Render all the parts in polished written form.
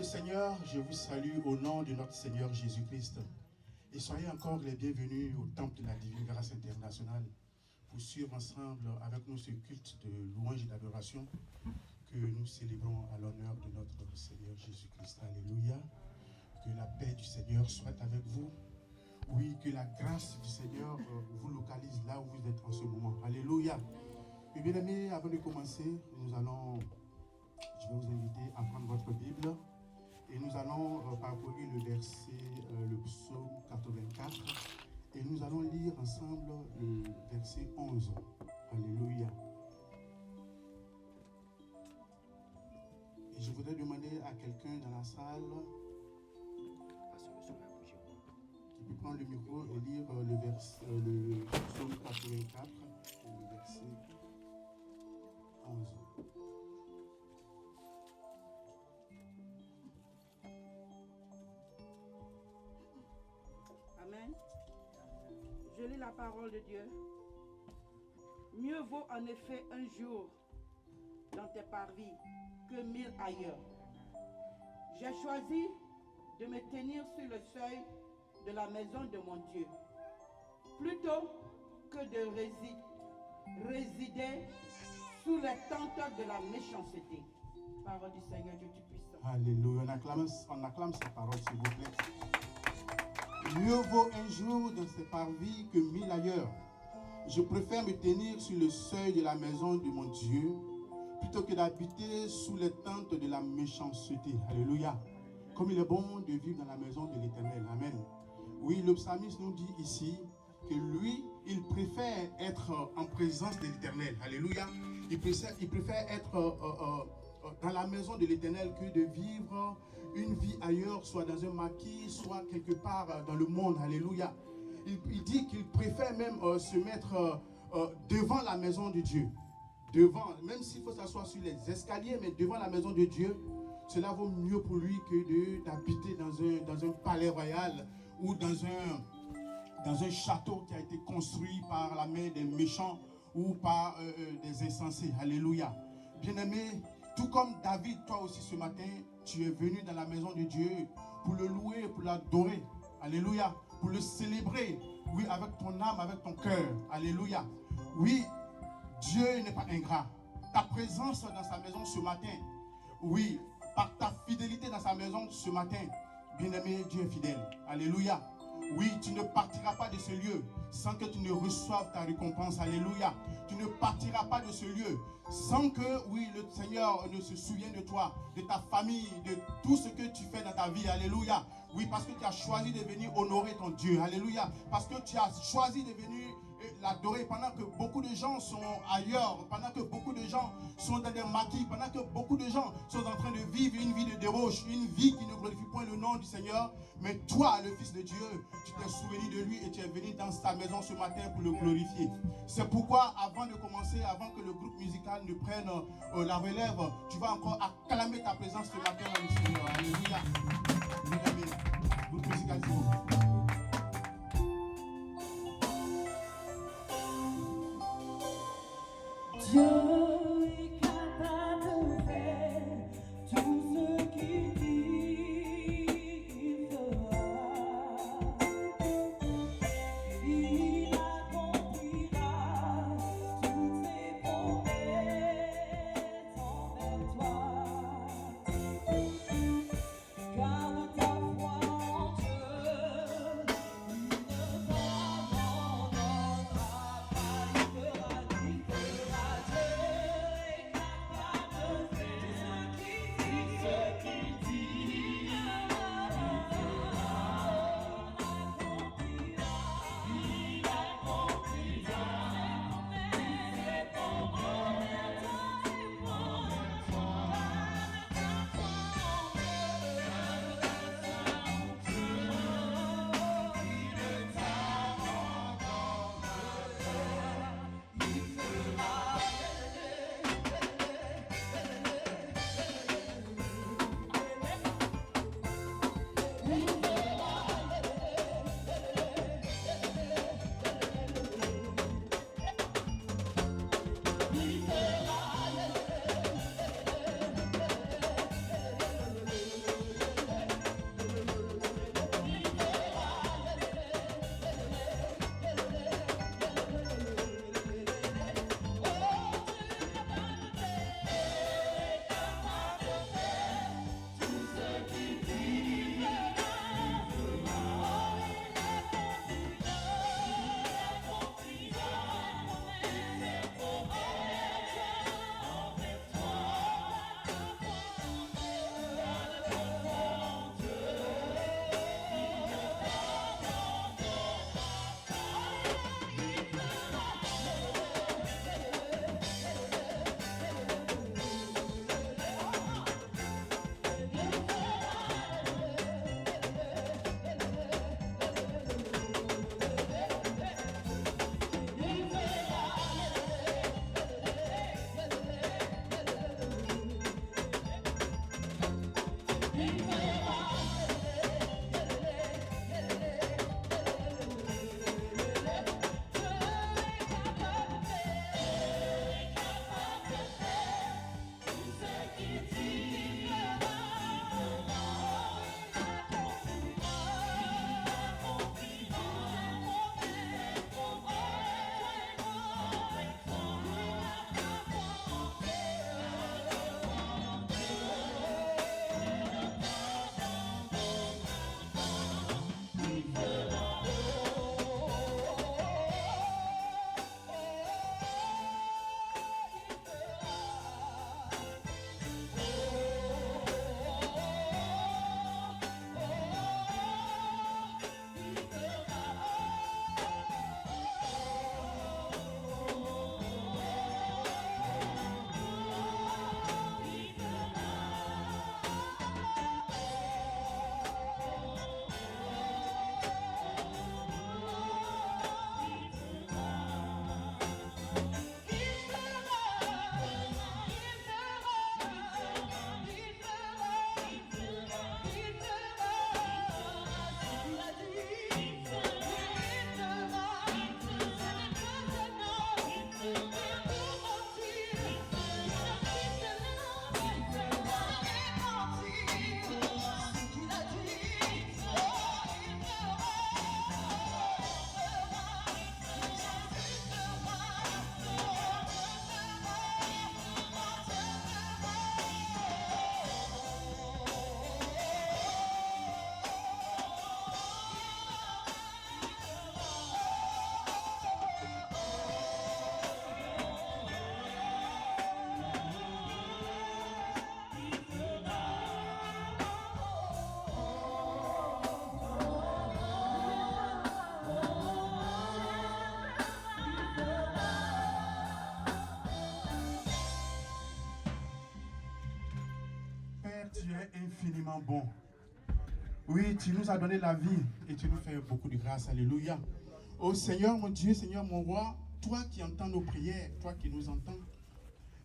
le Seigneur, je vous salue au nom de notre Seigneur Jésus-Christ. Et soyez encore les bienvenus au Temple de la Divine Grâce Internationale pour suivre ensemble avec nous ce culte de louange et d'adoration que nous célébrons à l'honneur de notre Seigneur Jésus-Christ. Alléluia. Que la paix du Seigneur soit avec vous. Oui, que la grâce du Seigneur vous localise là où vous êtes en ce moment. Alléluia. Et bien aimés, avant de commencer, je vais vous inviter à prendre votre Bible et nous allons parcourir le psaume 84 et nous allons lire ensemble le verset 11. Alléluia. Et je voudrais demander à quelqu'un dans la salle qui peut prendre le micro et lire le psaume 84 et le verset 11. Amen. Je lis la parole de Dieu. Mieux vaut en effet un jour dans tes parvis que 1000 ailleurs. J'ai choisi de me tenir sur le seuil de la maison de mon Dieu, plutôt que de résider sous les tentes de la méchanceté. Parole du Seigneur Dieu Tout-Puissant. Alléluia. On acclame sa parole, s'il vous plaît. Mieux vaut un jour dans ses parvis que 1000 ailleurs. Je préfère me tenir sur le seuil de la maison de mon Dieu plutôt que d'habiter sous les tentes de la méchanceté. Alléluia. Comme il est bon de vivre dans la maison de l'Éternel. Amen. Oui, le psalmiste nous dit ici que lui, il préfère être en présence de l'Éternel. Alléluia. Il préfère être dans la maison de l'Éternel que de vivre une vie ailleurs, soit dans un maquis, soit quelque part dans le monde. Alléluia. Il dit qu'il préfère même se mettre devant la maison de Dieu. Devant, même s'il faut s'asseoir sur les escaliers, mais devant la maison de Dieu, cela vaut mieux pour lui que d'habiter dans un palais royal ou dans un château qui a été construit par la main des méchants ou par des insensés. Alléluia. Bien-aimé, tout comme David, toi aussi ce matin, tu es venu dans la maison de Dieu pour le louer, pour l'adorer. Alléluia. Pour le célébrer. Oui, avec ton âme, avec ton cœur. Alléluia. Oui, Dieu n'est pas ingrat. Ta présence dans sa maison ce matin, oui, par ta fidélité dans sa maison ce matin, bien-aimé, Dieu est fidèle. Alléluia. Oui, tu ne partiras pas de ce lieu sans que tu ne reçoives ta récompense. Alléluia. Tu ne partiras pas de ce lieu sans que, oui, le Seigneur ne se souvienne de toi, de ta famille, de tout ce que tu fais dans ta vie. Alléluia. Oui, parce que tu as choisi de venir honorer ton Dieu. Alléluia. Parce que tu as choisi de venir l'adorer pendant que beaucoup de gens sont ailleurs, pendant que beaucoup de gens sont dans des maquis, pendant que beaucoup de gens sont en train de vivre une vie de débauche, une vie qui ne glorifie point le nom du Seigneur. Mais toi, le Fils de Dieu, tu t'es souvenu de lui et tu es venu dans ta maison ce matin pour le glorifier. C'est pourquoi, avant de commencer, avant que le groupe musical ne prenne la relève, tu vas encore acclamer ta présence ce matin dans le Seigneur. Alléluia. Amen. Groupe musical, s'il vous plaît. Dieu est capable de faire tout ce qu'il dit il fera. Il accomplira toutes ses promesses envers toi. Garde ta foi en Dieu. tu es infiniment bon. Oui, tu nous as donné la vie et tu nous fais beaucoup de grâce. Alléluia. Oh Seigneur, mon Dieu, Seigneur, mon roi, toi qui entends nos prières, toi qui nous entends,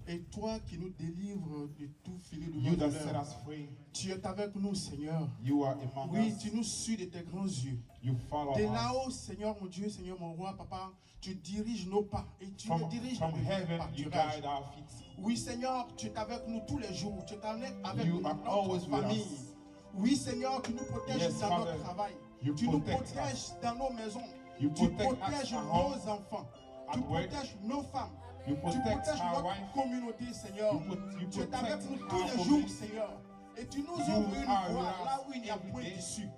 et toi qui nous délivres de tout filet de You that set douleur. us free. Tu es avec nous, Seigneur. You are among Oui, us. tu nous suis de tes grands yeux. You follow De us. là-haut, Seigneur, mon Dieu, Seigneur, mon roi, papa, tu diriges nos pas et tu From, nous diriges from dans le heaven, pâturage. you guide our feet. Oui, Seigneur, tu es avec nous tous les jours. Tu es avec You are always notre with famille. us. Oui, Seigneur, tu nous protèges Yes, dans Father. notre travail. You Tu nous protect protèges us. dans nos maisons. You Tu protect us protèges at nos home, enfants. at Tu work. protèges nos femmes. You Tu protect protèges our notre wife. communauté, Seigneur. You Tu es avec protect nous our tous les jours, community. Seigneur. Et tu nous You ouvres une are voie with us là où il n'y a every point day. d'issue.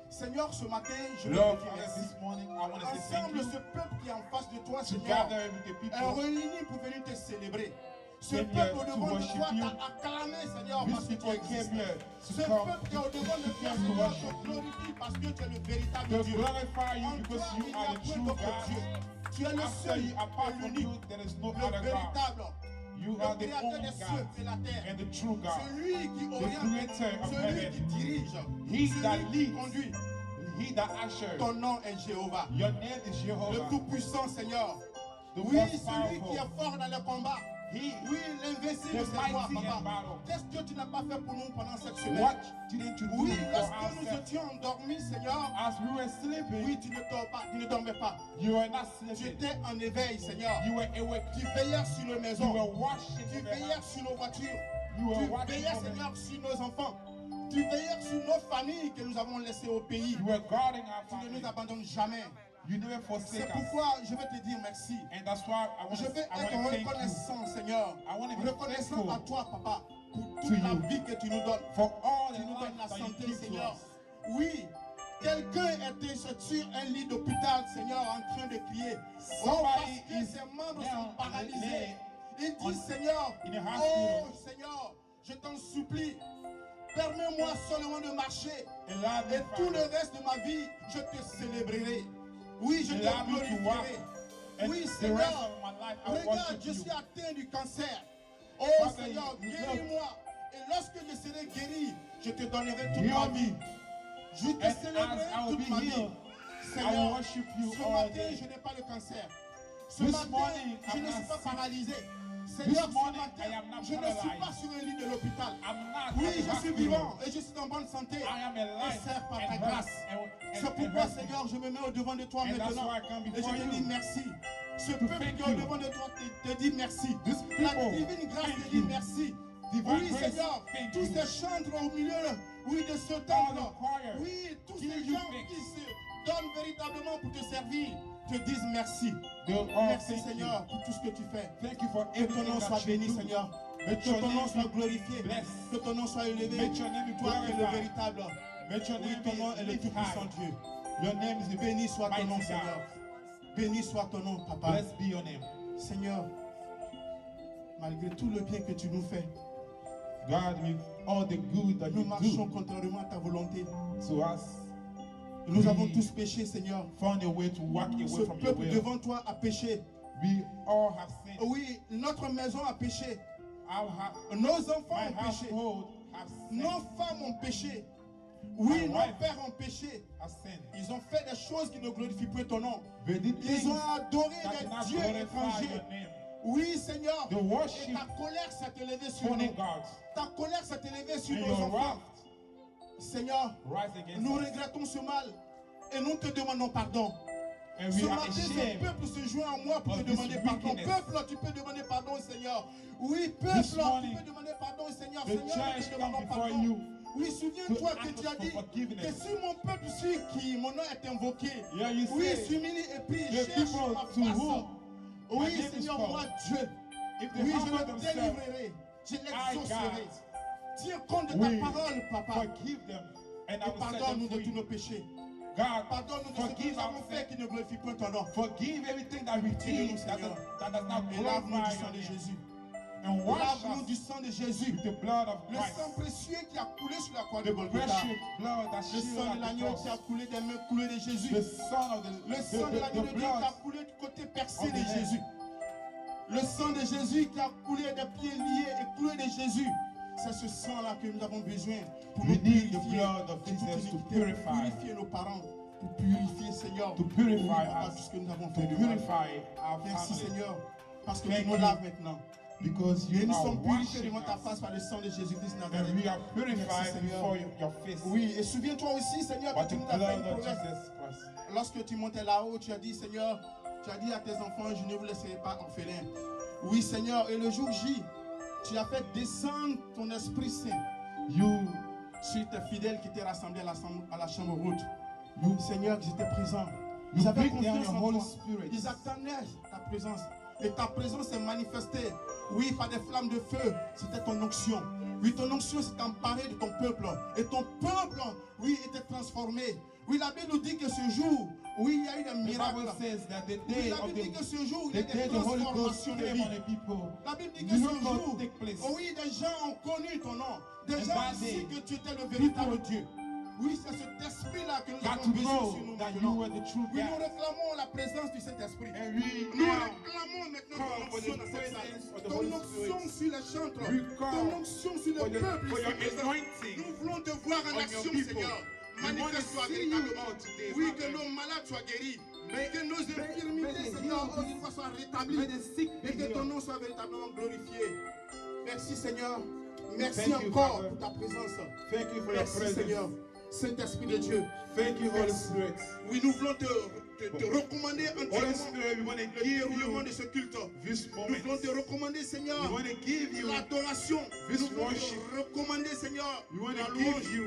Seigneur, ce matin, je veux Lord, te dire Father, merci. this morning, I want to say thank Ensemble, you. ce peuple qui est en face de toi, Seigneur, Together with the est people, réuni pour venir te célébrer. Ce Came peuple here au to devant de worship toi you. t'a acclamé, Seigneur, These parce que tu people came existes. here Ce to come peuple qui est au devant de toi, to Seigneur, worship. te glorifie parce que tu es le véritable to Dieu. glorify you En because toi, you il n'y are a the point true d'autre God. Dieu. Tu es le After seul you, apart et from l'unique, you, there is no le other God. véritable, You le are the créateur only des cieux God et la terre. and the true God. Celui qui The oriente, creator of celui heaven. qui dirige, He that celui qui leads. conduit. He that ushers. Ton nom est Jéhovah. Your name is Le Jehovah. Tout-Puissant Seigneur. The Oui, most celui qui powerful. est fort dans les combats. He Oui, l'invincible, the c'est toi, mighty in papa. battle. Qu'est-ce que tu n'as pas fait pour nous pendant cette semaine? What didn't you do Oui, for lorsque nous ourselves? étions endormis, Seigneur, As we were sleeping, oui, tu ne dors pas, tu ne dormais pas. you were not Tu sleeping. étais en éveil, Seigneur. You were awake. Tu veillais sur nos You maisons. were washing Tu over veillais us. sur nos voitures. You were Tu watching veillais, over. Seigneur, sur nos enfants. Tu veillais sur nos familles que nous avons laissées au pays. You were guarding our Tu ne family. nous abandonnes jamais. You never forsake C'est us. pourquoi je vais te dire merci. And that's why Je veux être I want to thank you reconnaissant, Seigneur. I wanna be Reconnaissant thankful à toi, Papa, pour to toute la you. vie que tu nous donnes. for all Tu the nous life donnes la that you santé, give to Seigneur. us. Oui, quelqu'un était sur un lit d'hôpital, Seigneur, en train de crier. Oh, parce Somebody que is ses membres now sont paralysés. Il on- dit, Seigneur, in a oh hospital. Seigneur, je t'en supplie, permets-moi seulement de marcher. Allow me, Et tout le Father, reste de ma vie, je te célébrerai. Oui, je te Allow me to walk. glorifierai. And Oui, the rest Seigneur, of my life I regarde, worship je you. suis atteint du cancer. Oh Father, Seigneur, you- guéris-moi. Et lorsque je serai guéri, je te donnerai toute Heal ma me. vie. Je te And as célébrerai I will toute be ma vie. healed, I Seigneur, will worship you ce all matin, day. je n'ai pas le cancer. Ce This matin, morning, je I'm ne suis not pas sick. paralysé. Seigneur, ce morning, matin, I am not je ne suis paralyzed. pas sur un lit de l'hôpital. I'm not Oui, at the je suis hospital. vivant et je suis en bonne santé. I am alive Et sers par and ta health grâce. and C'est pourquoi, Seigneur, je me mets au devant de toi And that's maintenant. why I come Et je before te dis you. merci. Ce To peuple thank qui est au you. devant de toi te dit merci. This La people, divine grâce thank te dit you. merci. Divine Oui, grace, Seigneur, thank tous you. ces chantres au milieu, oui, de ce All temple. the choir, Oui, tous give ces you gens thanks. qui se donnent véritablement pour te servir, te disent merci. They'll all Merci, thank Seigneur, you. pour tout ce que tu fais. Thank you for Que ton everything nom soit that you béni, do. Seigneur. May Que your ton nom name soit be glorifié. blessed. Que ton nom soit élevé. May your name be Toi qui es le glorified. véritable. May your Oui, name ton nom est be le lifted tout-puissant high. Dieu. Your name is a Béni soit ton nom, mighty Seigneur. God. Béni soit ton nom, Papa. Blessed be your name. Seigneur, malgré tout le bien que tu nous fais, God, with all the good that nous you marchons do contrairement à ta volonté. to us, Nous avons tous péché, Seigneur. found a way to walk away Ce from your peuple will. devant toi a péché. We all have sinned. Oui, notre maison a péché. My Nos enfants ont péché. household have sinned. Nos femmes ont péché. Oui, My nos wife pères ont péché. has sinned. Ils ont fait des choses qui ne glorifient plus ton nom. They did things Ils ont adoré that des cannot dieux glorify étrangers. your name. Oui, Seigneur. The Et worship ta colère s'est élevée sur foreign nous. gods. Ta colère s'est élevée sur And nos your enfants. wrath Seigneur, rise against nous us. regrettons ce mal et nous te demandons pardon. And Ce we are matin, ce ashamed. peuple se joint à moi pour of te this demander pardon. wickedness. Peuple, tu peux demander pardon, Seigneur. Oui, peuple, This morning, tu peux demander pardon, Seigneur. The Seigneur, nous church te come demandons before pardon. you Oui, souviens-toi to que ask tu as for dit forgiveness. que si mon peuple sur qui mon nom est invoqué, Yeah, you oui, say, s'humilie et prie, the cherche people ma to face. whom my Oui, name is Seigneur, called, moi, Dieu. if they Oui, je humble le themselves, délivrerai. Je l'exaucerai. God, Tiens compte de ta we parole, Papa. forgive them, and I Et will set pardonne-nous them de tous free. nos péchés. God, Pardonne-nous de ce que forgive nous avons our fait sin. qui ne glorifie point ton nom. Forgive everything that we Aidez-nous, did that Seigneur. does not Et lave-nous glorify du sang your de name. Jésus. And wash Lave-nous us du sang de Jésus. with the blood of Le Christ. sang précieux qui a coulé sur la croix de The Golgotha. precious blood that Le shields sang de at the l'agneau qui a cross. coulé des mains clouées de Jésus. The son of the, Le sang de l'agneau de Dieu qui a blood coulé du côté percé of de the Jésus. Le sang de Jésus qui a coulé des pieds liés et cloués de Jésus. C'est ce sang-là que nous avons besoin pour We nous need the purifier, blood of et pour Jesus to purifier nos parents, pour purifier, Seigneur, To purify tout us, ce que nous avons to fait de mal. purify our Merci family. Seigneur, parce que Thank tu nous you. laves maintenant. Because Et you nous are sommes purifiés washing devant ta us. face par le sang de Jésus-Christ And Nazareth. we are Merci, purified Seigneur. before your face. Oui, et souviens-toi aussi, Seigneur, By que the tu nous as fait une blood of promesse. Jesus Christ. Lorsque tu montais là-haut, tu as dit, Seigneur, tu as dit à tes enfants, je ne vous laisserai pas orphelins. Oui, Seigneur, et le jour J, tu as fait descendre ton Esprit Saint You, sur tes fidèles qui étaient rassemblés à la chambre haute. you, Seigneur, ils étaient présents. you Ils avaient bring down confiance your en Holy toi. Spirit. Ils attendaient ta présence. Et ta présence s'est manifestée. Oui, par des flammes de feu. C'était ton onction. Oui, ton onction s'est emparée de ton peuple. Et ton peuple, oui, était transformé. Oui, la Bible nous dit que ce jour, oui, il y a eu des The miracles. Bible says that the Oui, day la of Bible dit que the, ce jour, il y a the des day the Holy Ghost transformations de came vie. on the people, La Bible dit que ce miracles jour, take place. oh oui, des gens ont connu ton nom. Des And gens that ont su day, que tu étais le véritable Dieu. Oui, c'est cet esprit-là que nous Got avons to besoin know sur nous that you maintenant. were the true Oui, nous God. réclamons la présence du Saint-Esprit. And we Nous now réclamons maintenant come ton for onction the dans cette presence salle. of the Ton Holy onction Spirit. sur les chantres. We Ton come onction sur le for your- peuple. for your ici présent. anointing Nous voulons te voir en on action, your people. Seigneur. We want to Manifeste-toi see you véritablement. today, Oui, Father. que nos malades soient guéris. May- Que nos may infirmités, the Seigneur, healed oh, une fois soient rétablies. May the sick be Et que ton healed. nom soit véritablement glorifié. Merci, Seigneur. Merci Thank you, encore Father. pour ta présence. Thank you for your Merci, presence. Seigneur. Saint-Esprit de Dieu. Thank you, Holy Merci. Spirit. Oui, nous voulons te recommander Holy entièrement Spirit, we want to le give déroulement you de ce culte. this Nous moment. voulons te recommander, Seigneur, We want to give you, l'adoration. this Nous voulons worship. te recommander, Seigneur, we want la to louange. give you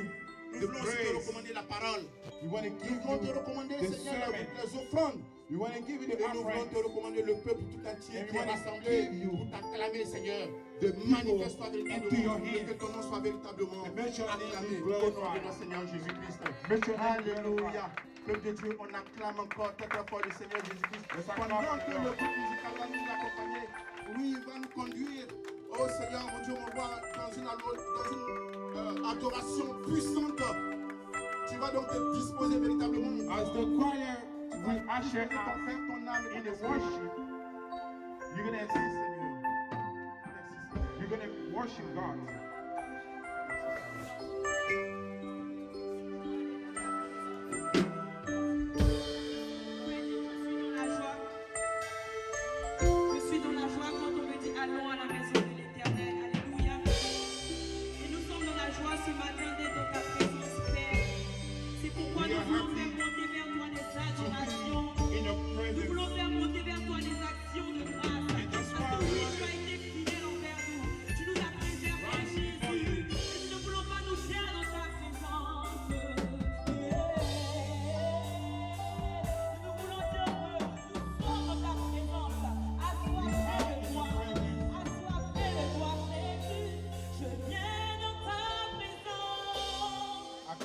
Nous the voulons aussi te praise. recommander la parole. We want to Nous give voulons te you recommander, the Seigneur, sermon. les offrandes. We want to give you Et the nous voulons te offering. recommander le peuple tout entier And we qui est want to rassemblé give you pour t'acclamer, Seigneur. De people manifeste-toi into véritablement your et hands. que ton nom soit véritablement And make your name acclamé be au nom de glorified. notre Seigneur Jésus-Christ. Make your name be Alléluia. Peuple de Dieu, on acclame encore très très fort le Seigneur Jésus-Christ. Let's Pendant acclame que the le Lord. groupe musical va nous accompagner, oui, il va nous conduire. Oh Seigneur, mon Dieu, on va dans une adoration puissante. Tu vas donc te disposer véritablement. As the choir will usher ton us cœur, ton âme et in ton the esprit. worship, you're going Merci to Seigneur. Merci Seigneur. you're going to worship God. Je suis dans la joie quand on me dit allons à la maison de l'Éternel. Alléluia. Et nous sommes dans la joie ce matin d'être dans ta présence, Père. C'est pourquoi nous voulons faire monter vers toi des adorations. In your Nous presence. voulons faire monter vers toi des actions de grâce. Parce que oui, tu as été fidèle envers nous. Tu nous as préservés, Jésus. Et nous ne voulons pas nous taire dans ta présence. Nous voulons dire que nous sommes dans ta présence. Assoiffés de toi. Assoiffés de toi, Jésus. Je viens dans ta présence. I'm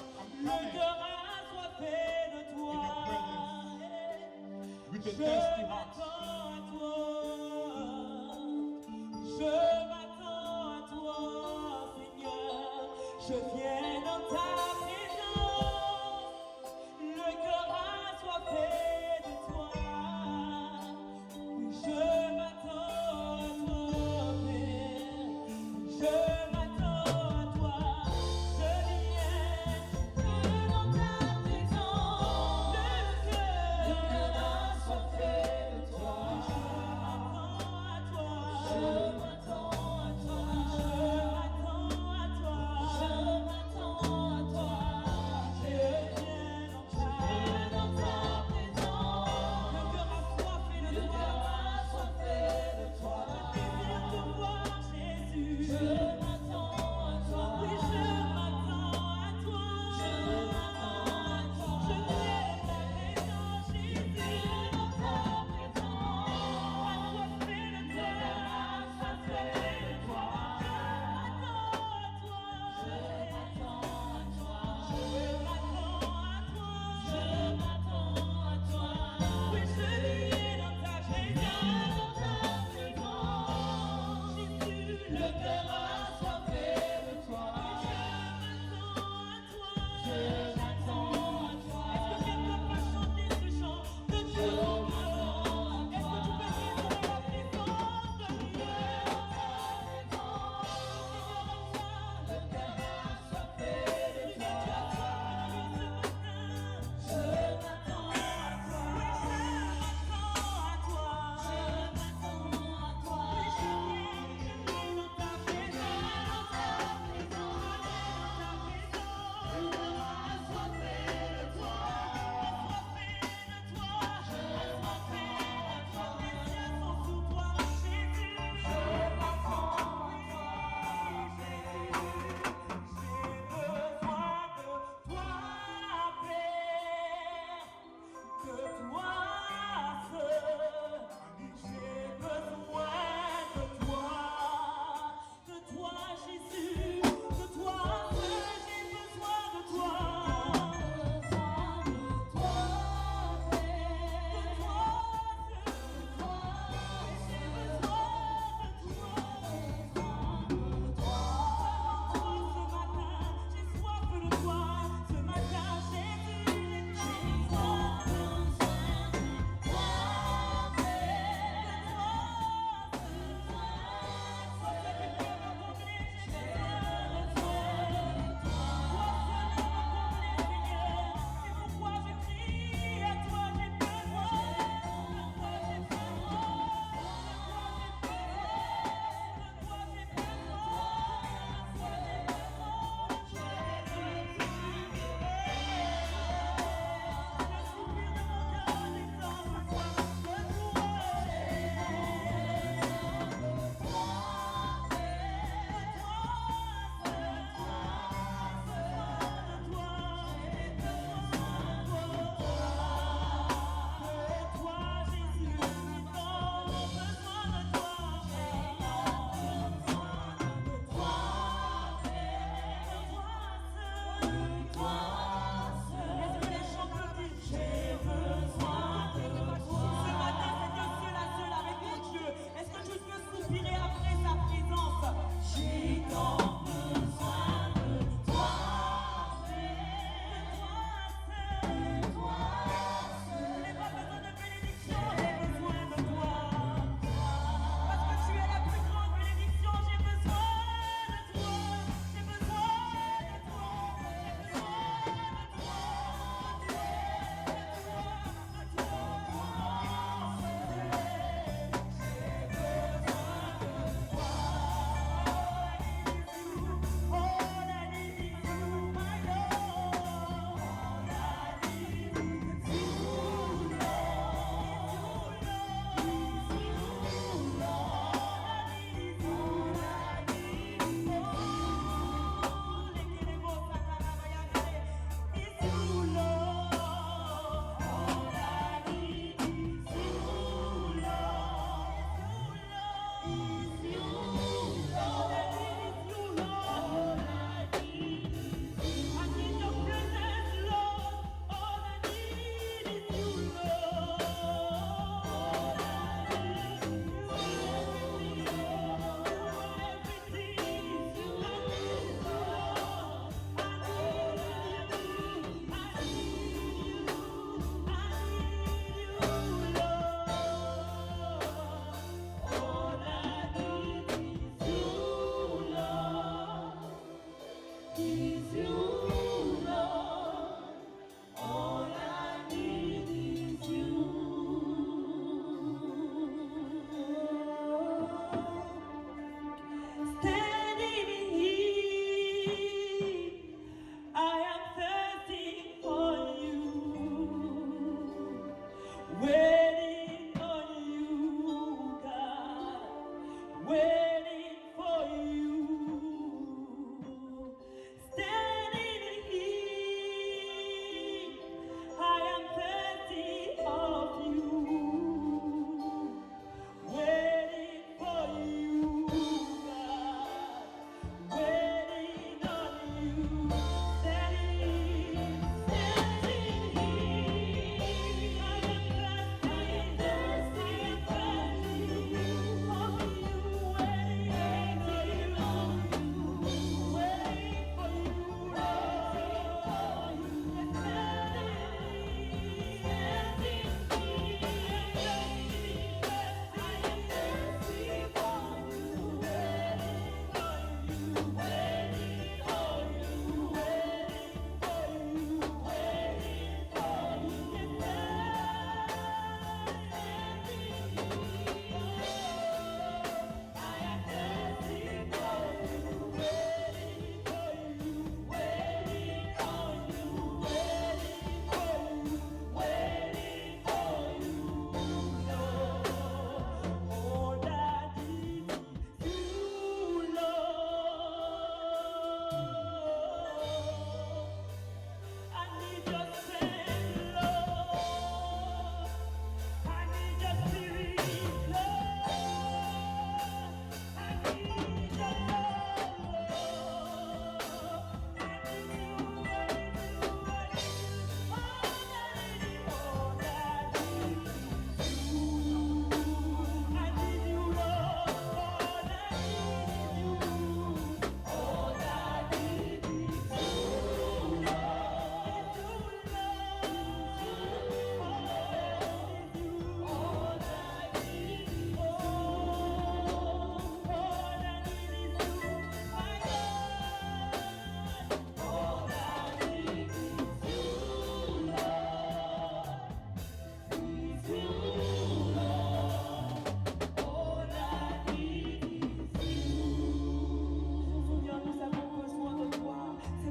Le coming cœur assoiffé de toi. with a Je thirsty heart. m'attends à toi. Je m'attends à toi, Seigneur. Je viens dans ta présence. Le cœur assoiffé de toi. Oui, je m'attends à toi, Père. Je m'attends à toi. Je viens dans ta présence. Le cœur assoiffé de toi. Je m'attends à toi. Je m'attends à toi. Je m'attends à toi. Je m'attends à toi.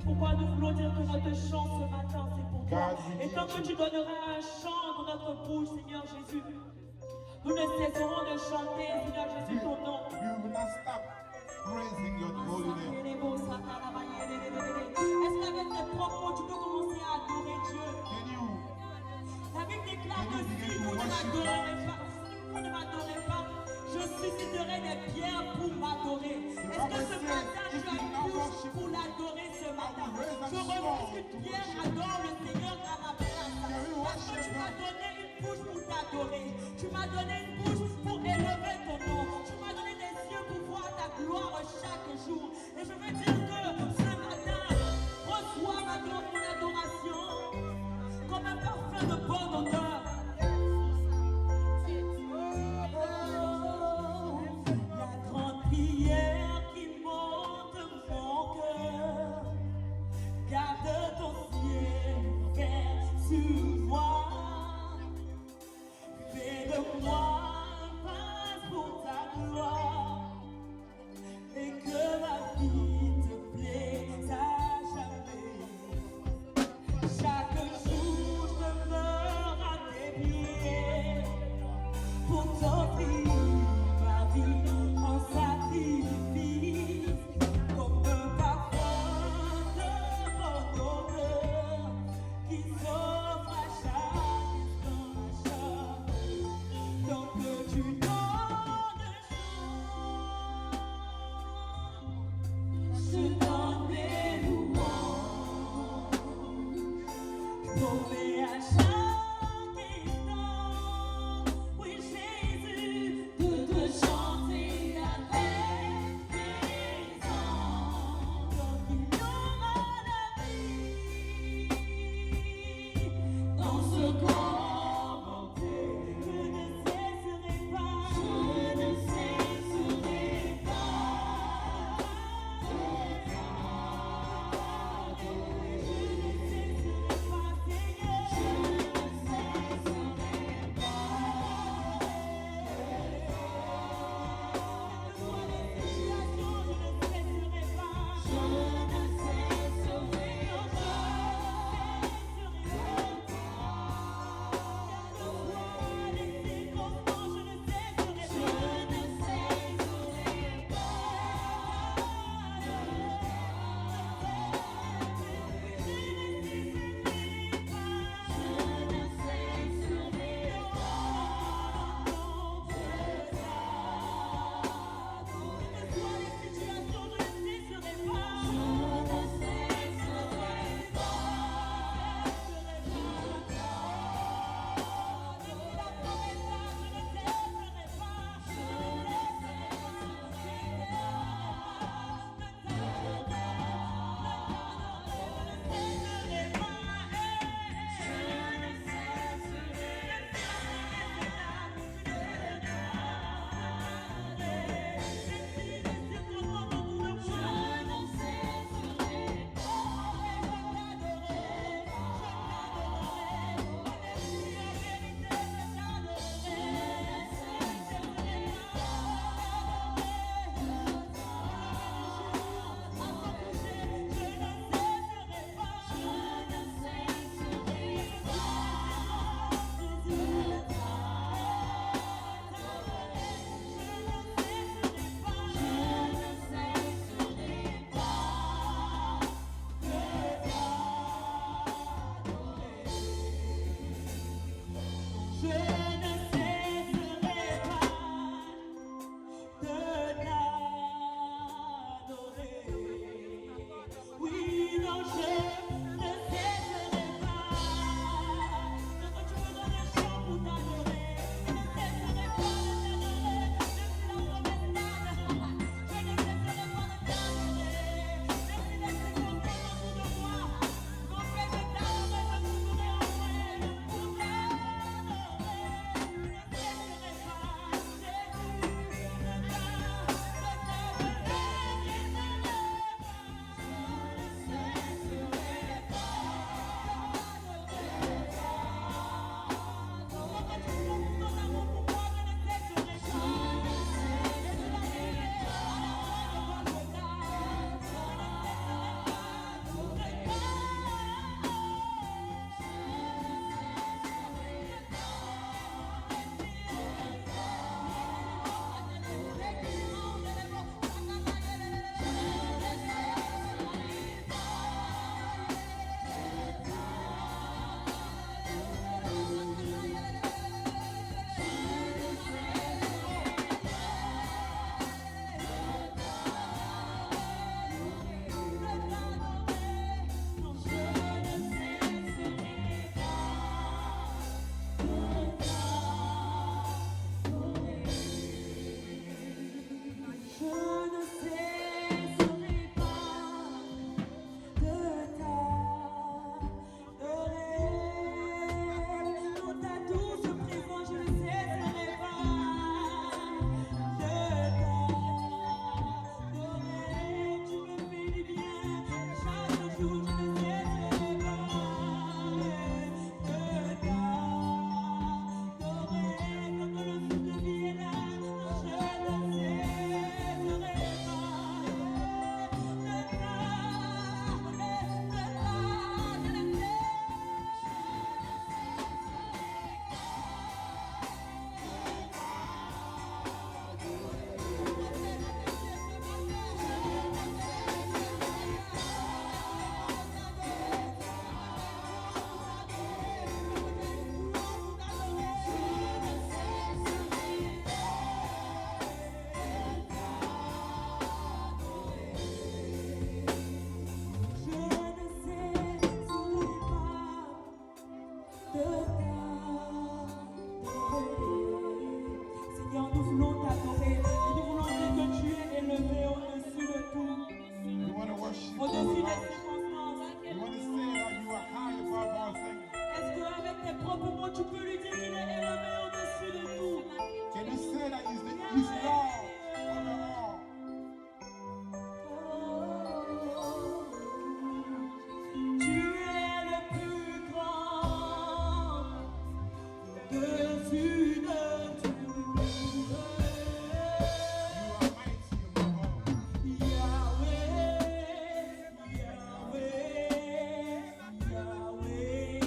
pourquoi nous voulons dire que notre chant ce matin, c'est pour toi. God, we Et tant need que you. tu donneras un chant dans notre bouche, Seigneur Jésus, nous ne cesserons de chanter, Seigneur Jésus, ton nom. We will not stop praising your holy name. Est-ce qu'avec tes propres mots, tu peux commencer à adorer Dieu? Can you La Bible déclare que si vous ne m'adorez pas, je susciterai des pierres pour m'adorer. Est-ce que ce matin, tu as une bouche pour l'adorer ce matin? Je refuse qu'une pierre adore le Seigneur à ma place. Parce que tu m'as donné une bouche pour t'adorer. Tu m'as donné une bouche pour élever ton nom. Tu m'as donné des yeux pour voir ta gloire chaque jour. Et je veux dire que ce matin, reçois ma mon adoration comme un parfum de bonne odeur. La grande prière qui monte mon cœur, garde ton ciel ouvert sur moi. Fais de moi un vase pour ta gloire et que ma vie te plaise à jamais. Chaque jour je meurs à tes pieds pour t'offrir ma vie en sacrifice comme un parfum de bonne odeur qui s'offre à chaque instant. Donc que tu donnes je donne mes louanges, promets à chaque instant, oui Jésus, de te chanter avec tes anges. Donc il y aura la vie dans ce corps entier. Je ne cesserai pas, je ne cesserai pas. worship au-dessus you, des Lord. circonstances. You want to say that you are high above all things. Est-ce qu'avec tes propres mots, tu peux lui dire qu'il est élevé au-dessus de tout? Can you say that he's Lord over all? Tu es le plus grand au-dessus de tout. You are mighty above all. Yahweh, Yahweh, Yahweh,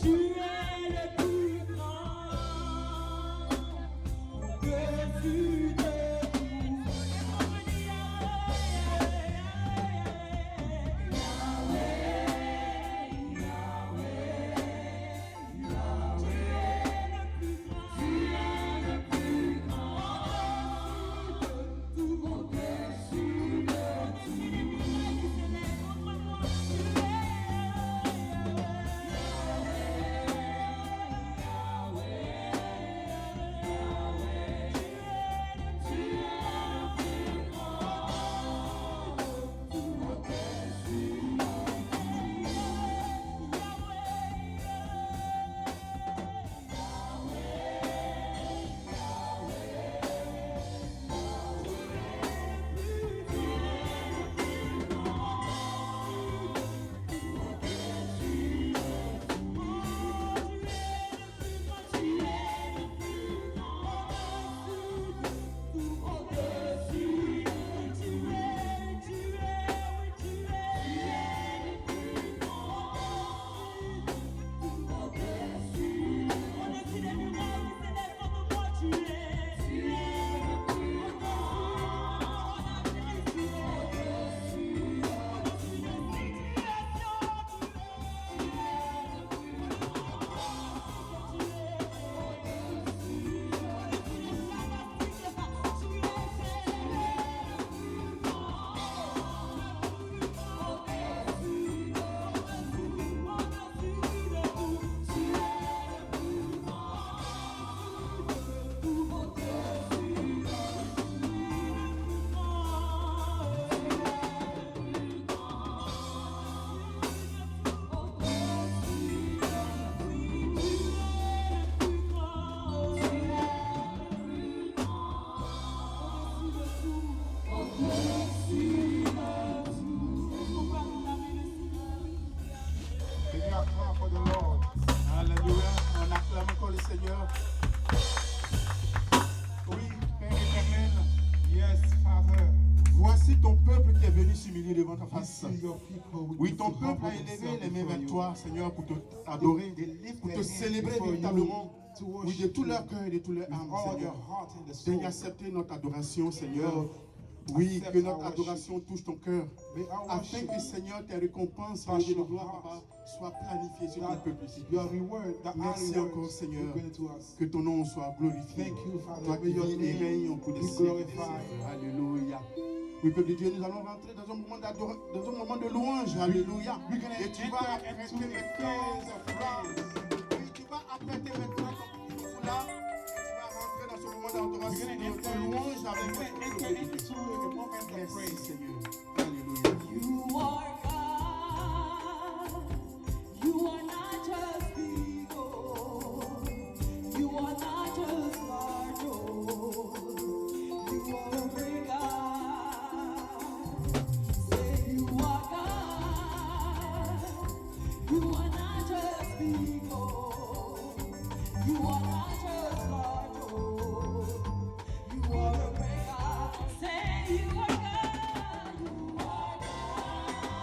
tu es le plus grand au-dessus de tout. Can you acclaim for the Lord? Alléluia. On acclame encore le Seigneur. Oui, Père éternel. Yes, Father. Voici ton peuple qui est venu s'humilier devant ta face. This is your people who Oui, need ton to peuple a humble élevé themselves les mains before vers you. toi, Seigneur, pour te adorer, They lift pour their te hands célébrer before you véritablement. to Oui, worship de tout you leur cœur et de tout leur with âme, all Seigneur. their heart and their soul. Daigne accepter notre adoration, Seigneur. Lord, Oui, accept que our notre worship. adoration touche ton cœur. May our Afin worship, que, Seigneur, tes récompenses, touch Dieu de your gloire, heart. Papa, soient planifiées sur ton that peuple ici. your reward, that our Merci reward encore, Seigneur. you bring to us. Que ton nom soit glorifié. Thank you, Father. Toi May qui your vis et name règnes au cours des be siècles. et des glorified. siècles. Alléluia. Oui, peuple de Dieu, nous allons rentrer dans un moment dans un moment de louange. Alléluia. We're going Et to tu vas enter into apprêter the maintenant phase of praise. oui, tu vas apprêter maintenant ton foulard et tu vas rentrer dans ce moment d'adoration, We're going to de louange avec enter notre into peuple de Dieu. a moment of Merci, praise. Seigneur. Alléluia. You are God. You are not just big, oh. You are not just large, oh. You are a great God. Say you are God. You are not just big, oh. You are not just large, oh. You are a great God. Say you are God. You are God.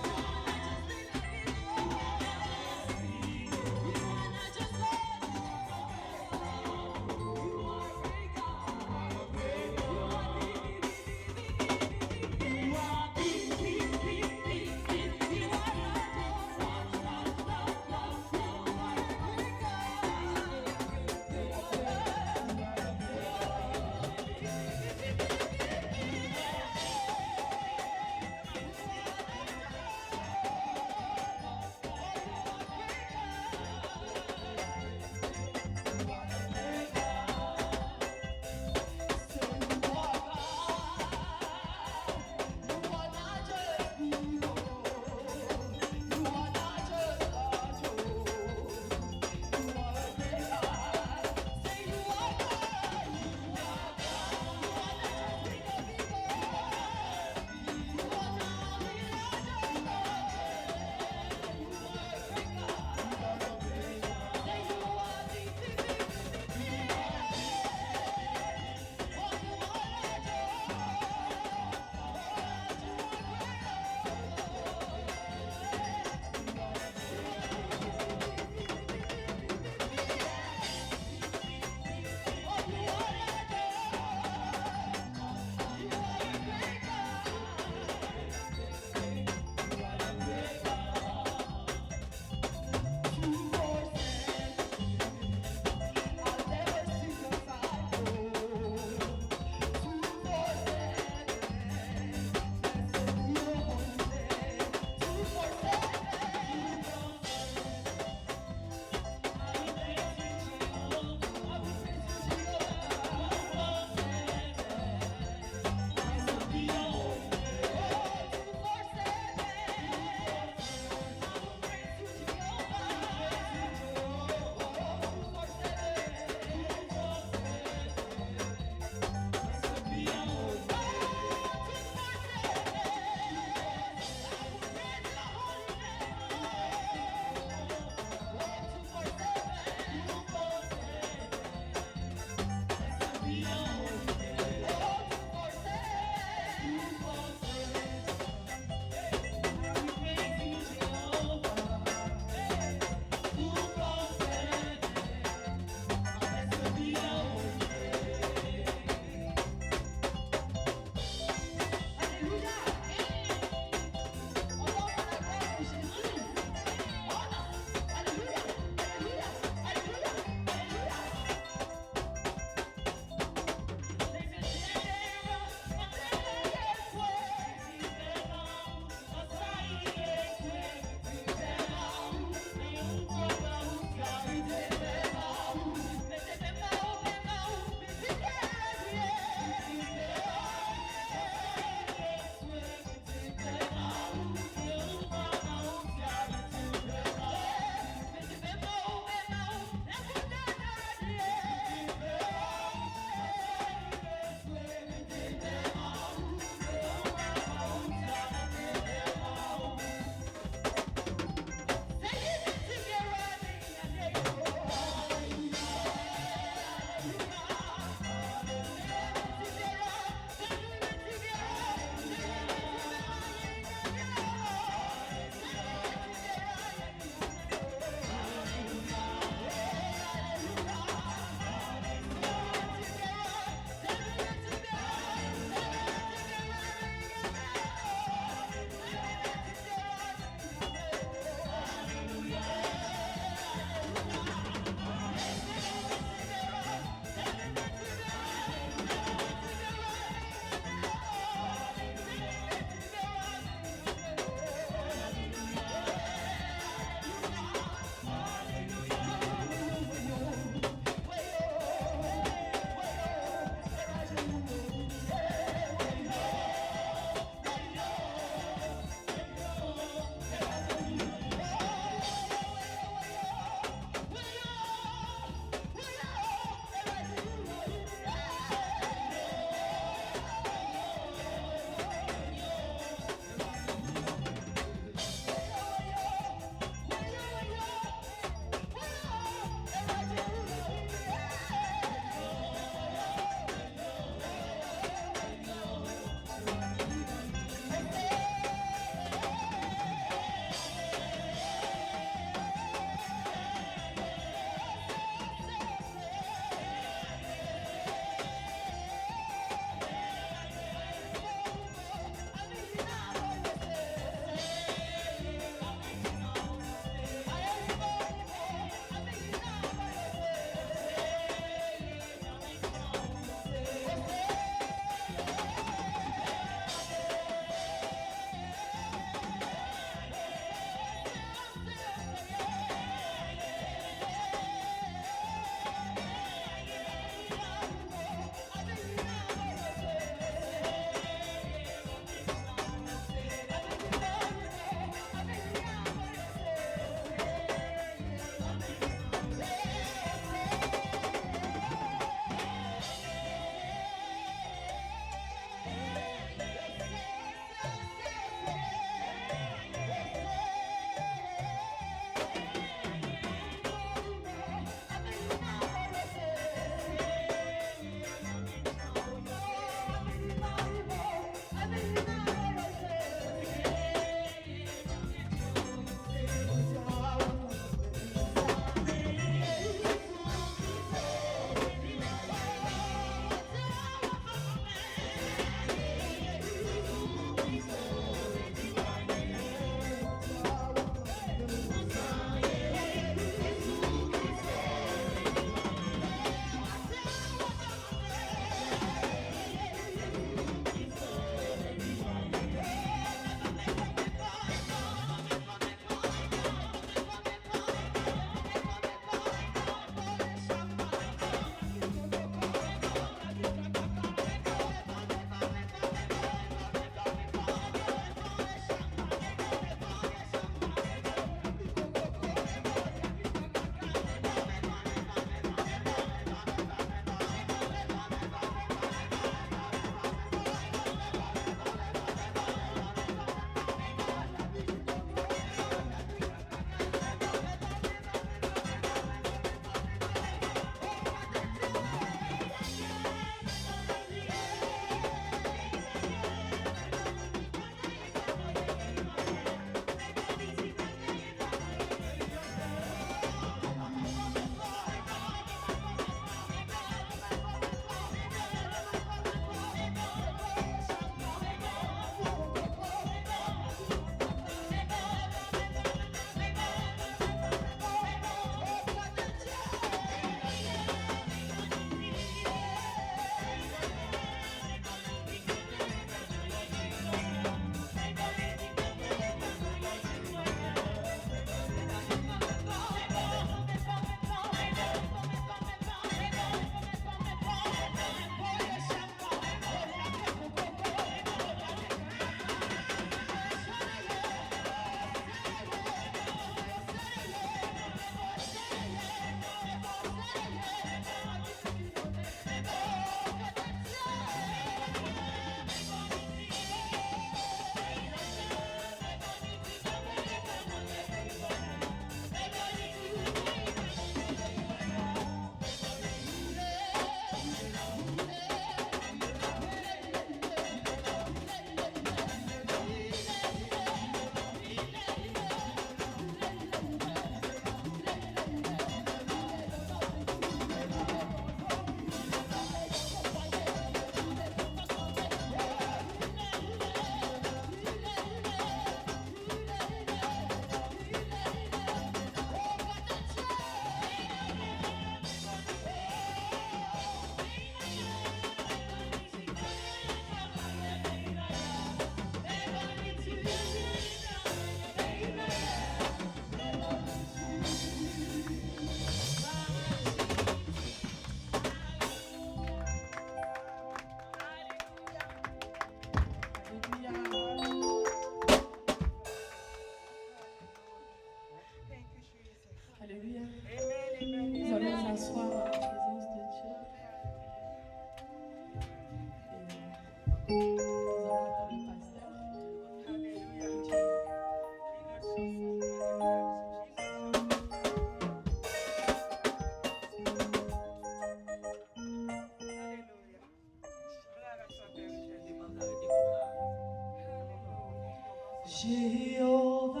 Jéhovah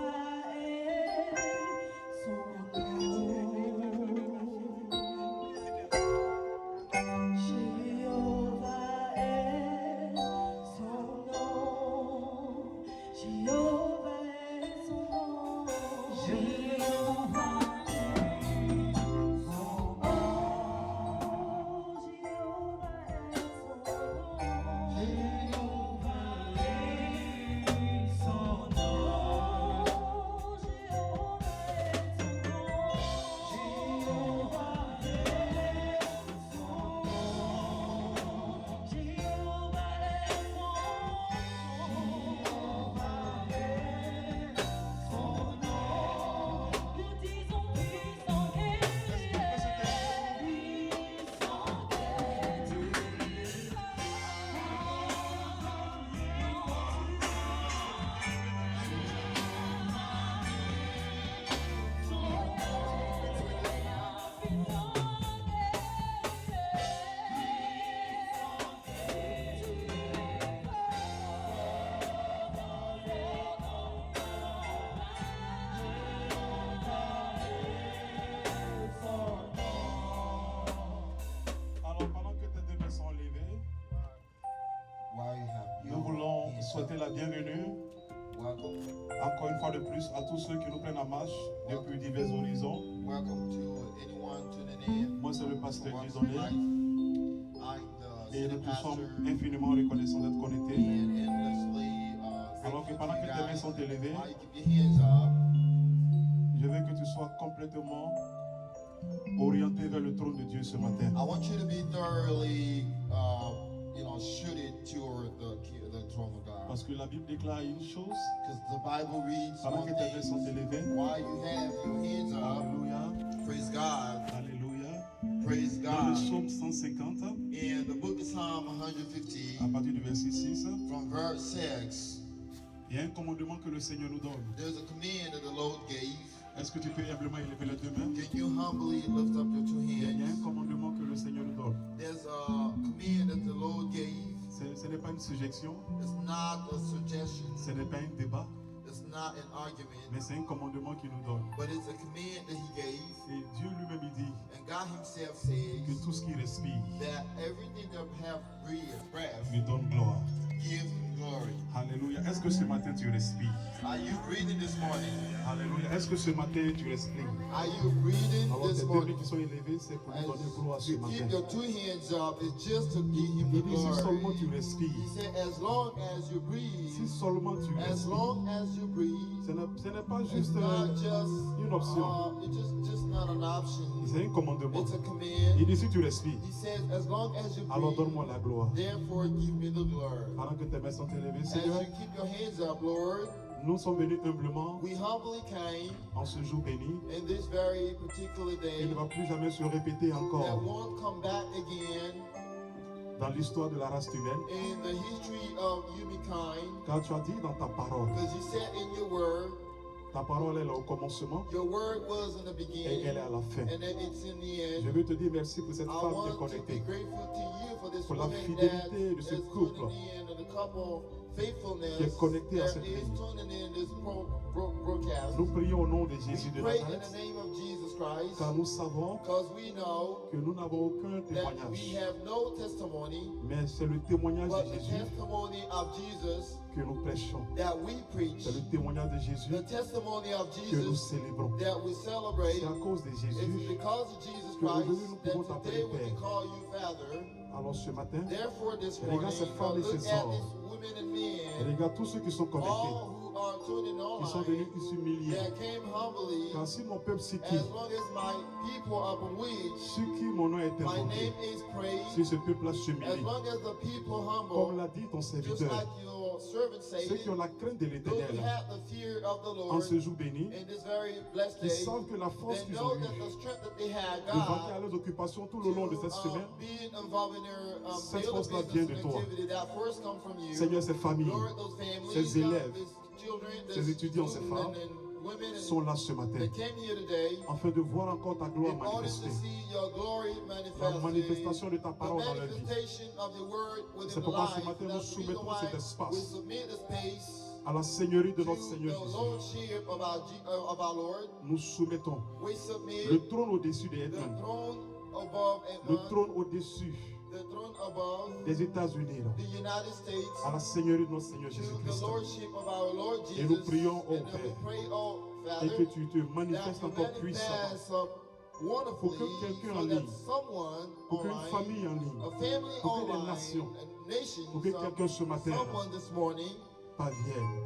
est son nom. Jéhovah est son nom. Jéhovah est son nom. Jéhovah est son nom. Jéhovah est son nom. Jéhovah est son nom. Nous disons puissant Alors, pendant que tes deux mains sont levées, While you have nous your voulons hands souhaiter up, la bienvenue welcome, encore une fois de plus à tous ceux qui nous prennent en marche depuis divers horizons. welcome to anyone tuning in. Moi, c'est le pasteur Once Dieudonné life, I'm the et city nous tous sommes pastor infiniment reconnaissants d'être connectés. and endlessly Alors que grateful pendant to que you tes mains guys. sont élevées, While you keep your hands up, je veux que tu sois complètement orienté vers le trône de Dieu ce matin. I want you to be thoroughly, suited toward the throne of God. Parce que la Bible déclare une chose, Because the Bible reads pendant one que tes mains sont thing. élevées, While you have your hands up, alléluia, praise God, alléluia, praise dans le God. psaume 150, In the book of Psalm à 150, partir du verset 6, from verse 6, il y a un commandement que le Seigneur nous donne. there's a command that the Lord gave. Est-ce que tu peux humblement élever les deux mains? Can you humbly lift up your two Il y a un hands? commandement que le Seigneur nous donne. There's a command that the Lord gave. Ce n'est pas une suggestion, It's not a suggestion. ce n'est pas un débat, It's not an argument. mais c'est un commandement qu'il nous donne. But it's a command that He gave. Et Dieu lui-même il dit And God Himself que says tout ce qui respire that everything that have breath lui donne gloire. gives Him glory. Alléluia. Est-ce que ce matin tu respires? Are you breathing this morning? Alléluia. Est-ce que ce matin tu respires? Are you breathing Alors this tes deux mains morning? qui sont élevées, c'est pour As nous donner gloire ce you matin. keep your two hands up, it's just to give Him the Il dit si seulement glory. tu respires, He said, as long as you si breathe, seulement tu as respires, long as you breathe, ce n'est pas it's juste not just une option, it's just not an option. c'est un commandement. It's a Il command. dit si tu respires, He says, as long as you alors breathe, donne-moi la gloire. therefore give me the glory. Pendant que tes mains sont élevées, As Seigneur, you keep your hands up, Lord, nous sommes venus humblement we humbly came en ce jour béni. in this very particular Il day ne va plus jamais se répéter that encore won't come back again dans l'histoire de la race humaine. in the history of humankind. Car tu as dit dans ta parole, Because you said in your word, ta parole elle est au commencement your word was in the et beginning elle est à la fin. and then it's in the Je end. veux te dire merci pour cette I femme qui est want to be connectée. grateful to you for this Pour la woman that fidélité de ce is couple tuning in and the couple faithfulness qui est connecté à that cette is ligne. tuning in this broadcast. Nous prions au nom de We Jésus de pray in the Nazareth, name of Jesus Christ car nous savons because we know que nous n'avons aucun that we témoignage, have no testimony mais c'est le témoignage but de the Jésus testimony of Jesus que nous prêchons. that we preach, C'est le témoignage de Jésus the testimony of que nous Jesus célébrons. that we celebrate. C'est à cause de It's Jésus. because of Jesus que aujourd'hui Christ nous that pouvons t'appeler today we can Père. call you Father. Alors ce matin, Therefore, this Regarde morning, ces femmes et look ces at hommes. these women and men, regarde tous ceux qui sont connectés, all who are tuning qui sont venus online, s'humilier. that came humbly. Car si mon peuple s'y qui, As long as my people are from which sur qui mon nom est my invoqué, name is praised, si ce peuple-là as s'humilie, long as the people comme humble, l'a dit ton just serviteur, like your servant ceux qui said, ont la crainte de those who l'éternel, have the fear of the en Lord ce jour béni, in this very blessed qui day, savent que la force they qu'ils know ont that eue the strength that they had, de vaquer à God, leurs occupations tout le long de cette semaine, being involved in their Cette daily force-là business vient de and toi. activity that first come from you. Seigneur, ces familles, Lord, those families, ces élèves, these children, ces these étudiants, ces students femmes and women sont là ce matin, that came here today afin de voir encore ta gloire in order to manifestée, see your glory la manifested. manifestation de ta The parole dans leur vie. manifestation of your word within C'est the pourquoi ce life. matin, nous That's the reason soumettons why cet espace we submit this space à la seigneurie de to notre Seigneur the Jésus. lordship of our Lord. Nous soumettons We submit le trône au-dessus des the États-Unis, throne above le Edmond, trône au-dessus the throne above des États-Unis là, the United States, à la seigneurie de notre Seigneur to the Jésus-Christ. lordship of our Lord Et nous Jesus. prions, ô And then we Père, pray, oh et Father, que tu te that manifestes you encore puissamment manifest wonderfully, pour que quelqu'un en so that ligne, someone pour qu'une online, famille en ligne, a family pour que des online, nations, a nation, pour que quelqu'un ce matin someone this morning parvienne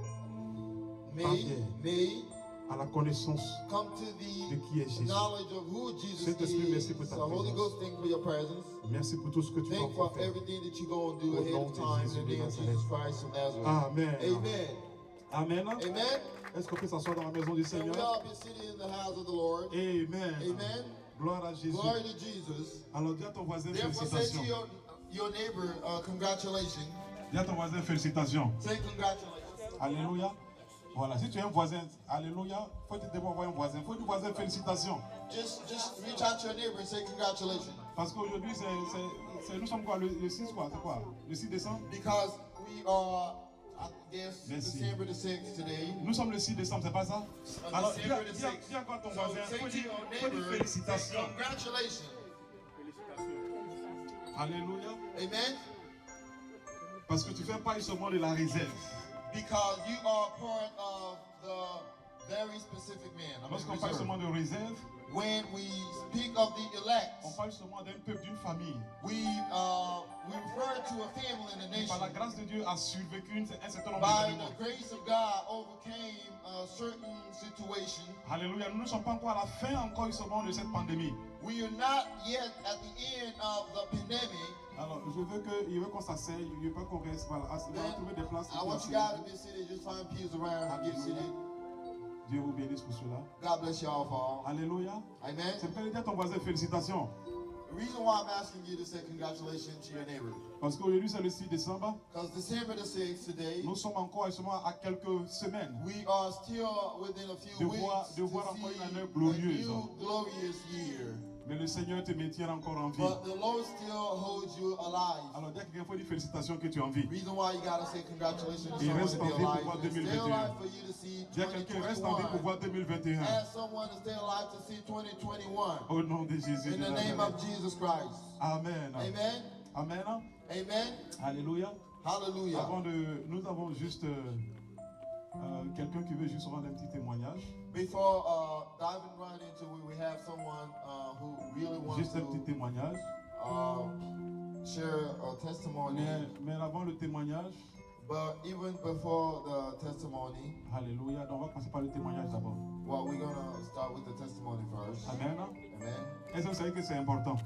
may à la connaissance come to de the qui est Jésus. knowledge of who Jesus Saint-Esprit, merci is. pour ta So Holy présence. Ghost, thank you for your presence. Merci pour tout ce que tu vas Thank you for encore faire. everything that you're going to do Au ahead nom of de time in Jésus the de name of Nazareth. Jesus Christ of Nazareth. Amen. Amen. Amen. Amen. Est-ce qu'on peut s'asseoir dans la maison du Can we Seigneur? all be sitting in the house of the Lord? Amen. Amen. Gloire à Jésus. Glory to Jesus. Alors dis à ton voisin Therefore, say félicitations. to your neighbor, congratulations. Dis à ton voisin félicitations. Say congratulations. Alléluia. Voilà, si tu es un voisin, alléluia, faut d'abord voir un voisin. Faut dire voisin félicitations. Just reach out to your neighbor and say congratulations. Parce qu'aujourd'hui, nous sommes quoi, le 6 quoi, c'est quoi? Le 6 décembre? Because we are, I guess, Merci. December the 6th today. Nous sommes le 6 décembre, c'est pas ça? Alors, dis December the 6th. encore à ton So voisin, say faut to dire your neighbor, félicitations. congratulations. Alléluia. Amen. Parce que tu fais pas seulement de la réserve. Because you are part of the very specific man. I mean, Lorsqu'on parle reserve. seulement de réserve, When we speak of the elect, on parle seulement d'un peuple, d'une famille. we refer to a family and a Qui, par la nation. grâce de Dieu, a survécu un certain nombre By d'événements. the grace of God, overcame a certain situation. Alléluia. Nous ne sommes pas encore à la fin encore seulement de cette pandémie. We are not yet at the end of the pandemic. Alors, il veut qu'on s'asseye, il veut pas qu'on reste. Voilà, on va trouver des places. I want you guys to be seated. Just find pews around and get seated. Dieu vous bénisse pour cela. God bless you all for all. Alléluia. Amen. C'est pourquoi il dit à ton voisin félicitations. The reason why I'm asking you to say congratulations to your neighbor, Parce qu'aujourd'hui c'est le 6 décembre. because December the 6th today, Nous sommes encore seulement à quelques semaines we are still within a few de weeks voir to encore une année see glorieuse. a new glorious year. Mais le Seigneur te maintient encore en vie. But the Lord still holds you alive. Alors dis à quelqu'un, il faut dire félicitations que tu es en vie. Reason why you gotta say congratulations to Il someone reste to en be vie pour alive. voir And stay 2021. alive for you to see Dis à quelqu'un, reste en vie pour 2021. voir 2021. Ask someone to stay alive to see 2021. Au nom de Jésus. In de the name Nazareth. of Jesus Christ. Amen. Amen. Amen. Amen. Alléluia. Hallelujah. Nous avons juste quelqu'un qui veut juste rendre un petit témoignage. Before diving right into it, we have someone who really wants Juste un petit to témoignage. share a testimony. Mais avant le témoignage, But even before the testimony, alléluia. Donc on va commencer par le témoignage d'abord. well, we're gonna start with the testimony first. Amen. Amen. Est-ce que vous savez que c'est important?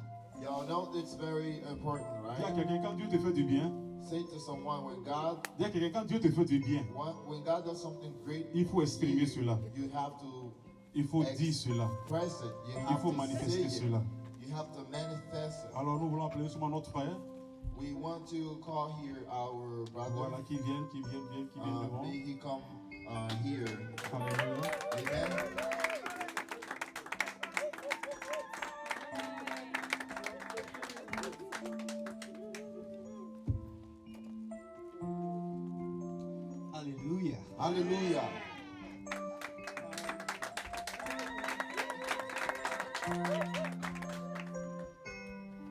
Y'all know it's very important, Dis à right? quelqu'un, quand Dieu te fait du bien, Say to someone, when God dis à quelqu'un, quand Dieu te fait du bien, when God does something great, il faut exprimer cela. you have to Il faut dire cela. press it. You Il have faut to say manifester it. cela. You have to manifest it. Alors nous voulons appeler seulement notre frère. We want to call here our brother. Voilà, qui vient devant. May he come here. Alléluia. Amen. Alléluia. Hallelujah.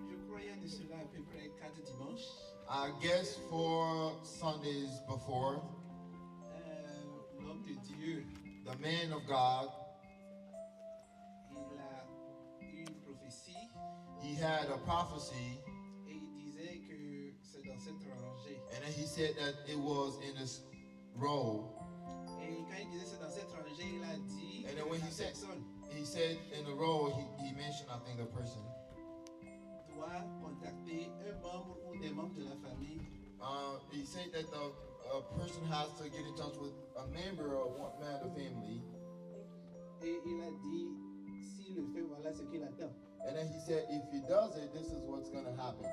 Je croyais de cela à peu près 4 dimanches. I guess 4 Sundays before, L'homme de Dieu, the man of God, il a eu une prophétie he had a prophecy, et il disait que c'est dans cette rangée. and then he said that it was in this row. Et quand il disait c'est dans cette rangée, il a dit And then when que he la said, personne he said in the row, he mentioned, I think, the person. doit contacter un membre ou des membres de la famille He said that the person has to get in touch with a member of one man of the family. et il a dit s'il le fait, voilà ce qu'il attend. And then he said, if he does it, this is what's going to happen.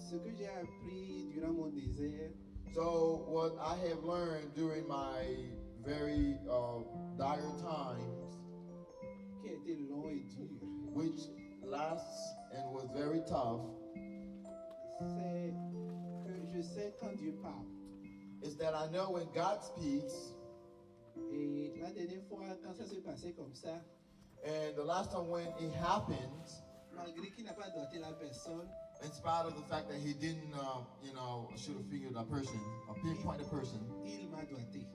Ce que j'ai appris durant mon désert, So what I have learned during my very dire times, qui a été long et dur, which lasts and was very tough, c'est que je sais quand Dieu parle. is that I know when God speaks, Et la dernière fois, quand ça s'est passé comme ça, and the last time when it happened, malgré qu'il n'a pas doigté la personne, in spite of the fact that he didn't, shoot a finger at a person, a pinpoint a person, il m'a doigté.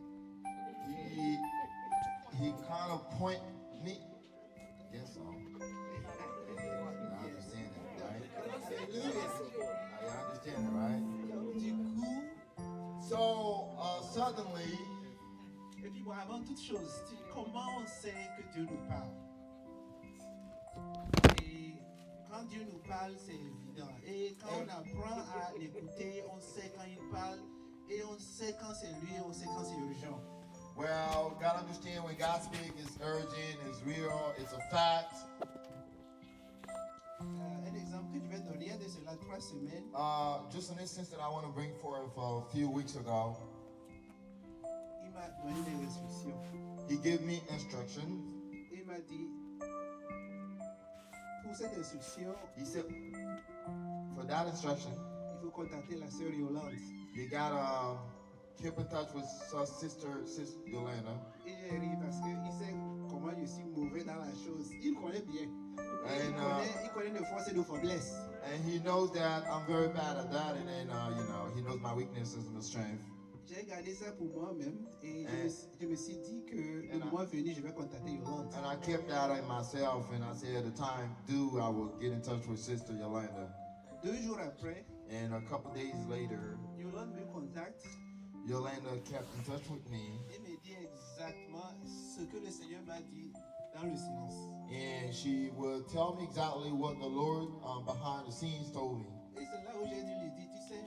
he kind of point me. I guess so. I understand that, right? I understand that, right? Du coup, So suddenly, et puis bon, avant toute chose, comment on sait que Dieu nous parle? Et quand Dieu nous parle, c'est évident. Et quand on apprend à l'écouter, on sait quand il parle. Et on sait quand c'est lui, on sait quand c'est urgent. well, gotta understand when God speaks, it's urgent, it's real, it's a fact. Un exemple que je vais donner, il y a de cela 3 semaines, Just an instance that I want to bring forth a few weeks ago. il m'a donné des instructions. He gave me instructions. Il m'a dit, pour cette instruction, He said, for that instruction, il faut contacter la sœur Yolande. you gotta keep in touch with sister Yolanda. Et j'ai ri parce qu'il sait comment je suis mauvais dans la chose. Il connaît bien. Et il connaît nos forces et nos faiblesses. And he knows that I'm very bad at that, and then he knows my weaknesses and my strength. J'ai gardé ça pour moi-même et je me suis dit que le mois venu, je vais contacter Yolande. And I kept that in myself, and I said, the time due, I will get in touch with sister Yolanda. 2 jours après, And a couple days later, Yolande me contacte Yolanda kept in touch with me, et me dit exactement ce que le Seigneur m'a dit dans le silence. and she would tell me exactly what the Lord behind the scenes told me. Et c'est là où j'ai dû lui dire, tu sais,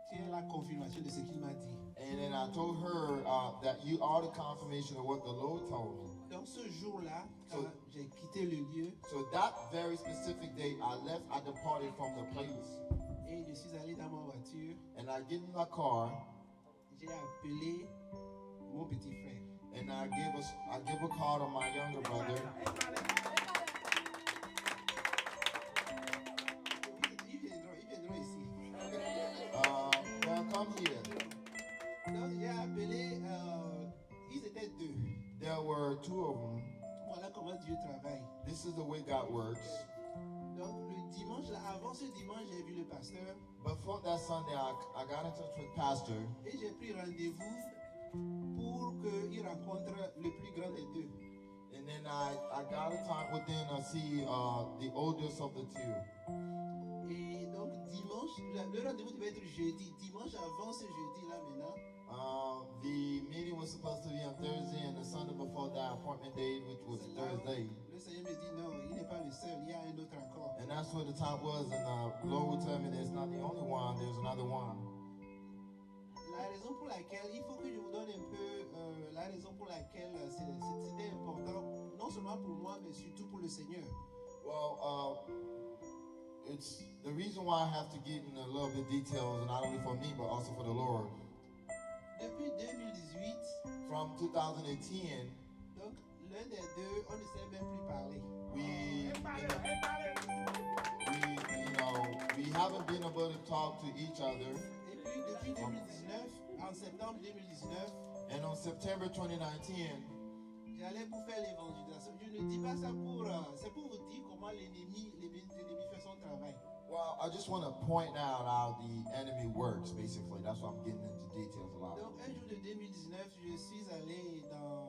tu es la confirmation de ce qu'il m'a dit. And then I told her that you are the confirmation of what the Lord told me. Donc ce jour-là, quand j'ai quitté le lieu So that very specific day, I departed from the place, et je suis allé dans ma voiture, and I get in my car, j'ai appelé mon petit frère. and I give a call to my younger brother. Ils viendront ici. Well, come here. Donc j'ai appelé, ils étaient 2. There were 2 of them. Voilà comment Dieu travaille. This is the way God works. Donc le dimanche, là, avant ce dimanche, j'ai vu le pasteur Before that Sunday, I got in touch with Pastor, et j'ai pris rendez-vous pour qu'il rencontre le plus grand des 2. and then I got a time with him to see the oldest of the 2. Et donc dimanche, le rendez-vous devait être jeudi. Dimanche avant ce jeudi-là maintenant, The meeting was supposed to be on Thursday, and the Sunday before that appointment date, which was c'est là où Thursday. le Seigneur me dit non, il n'est pas le seul, il y a un autre encore. And that's what the time was, and the Lord would tell me there's not the only one, there's another one. La raison pour laquelle, il faut que je vous donne un peu la raison pour laquelle c'était important, non seulement pour moi, mais surtout pour le Seigneur. Well, it's the reason why I have to get in a little bit details, not only for me, but also for the Lord. Depuis 2018, From 2010, donc l'un des 2, on ne sait même plus parler. we haven't been able to talk to each other. Et puis depuis 2019, en septembre 2019, And on September 2019, j'allais pour faire l'évangélisation. Je ne dis pas ça pour, c'est pour vous dire comment l'ennemi fait son travail. well, I just want to point out how the enemy works, basically. That's why I'm getting into details a lot. Donc un jour de 2019, je suis allé dans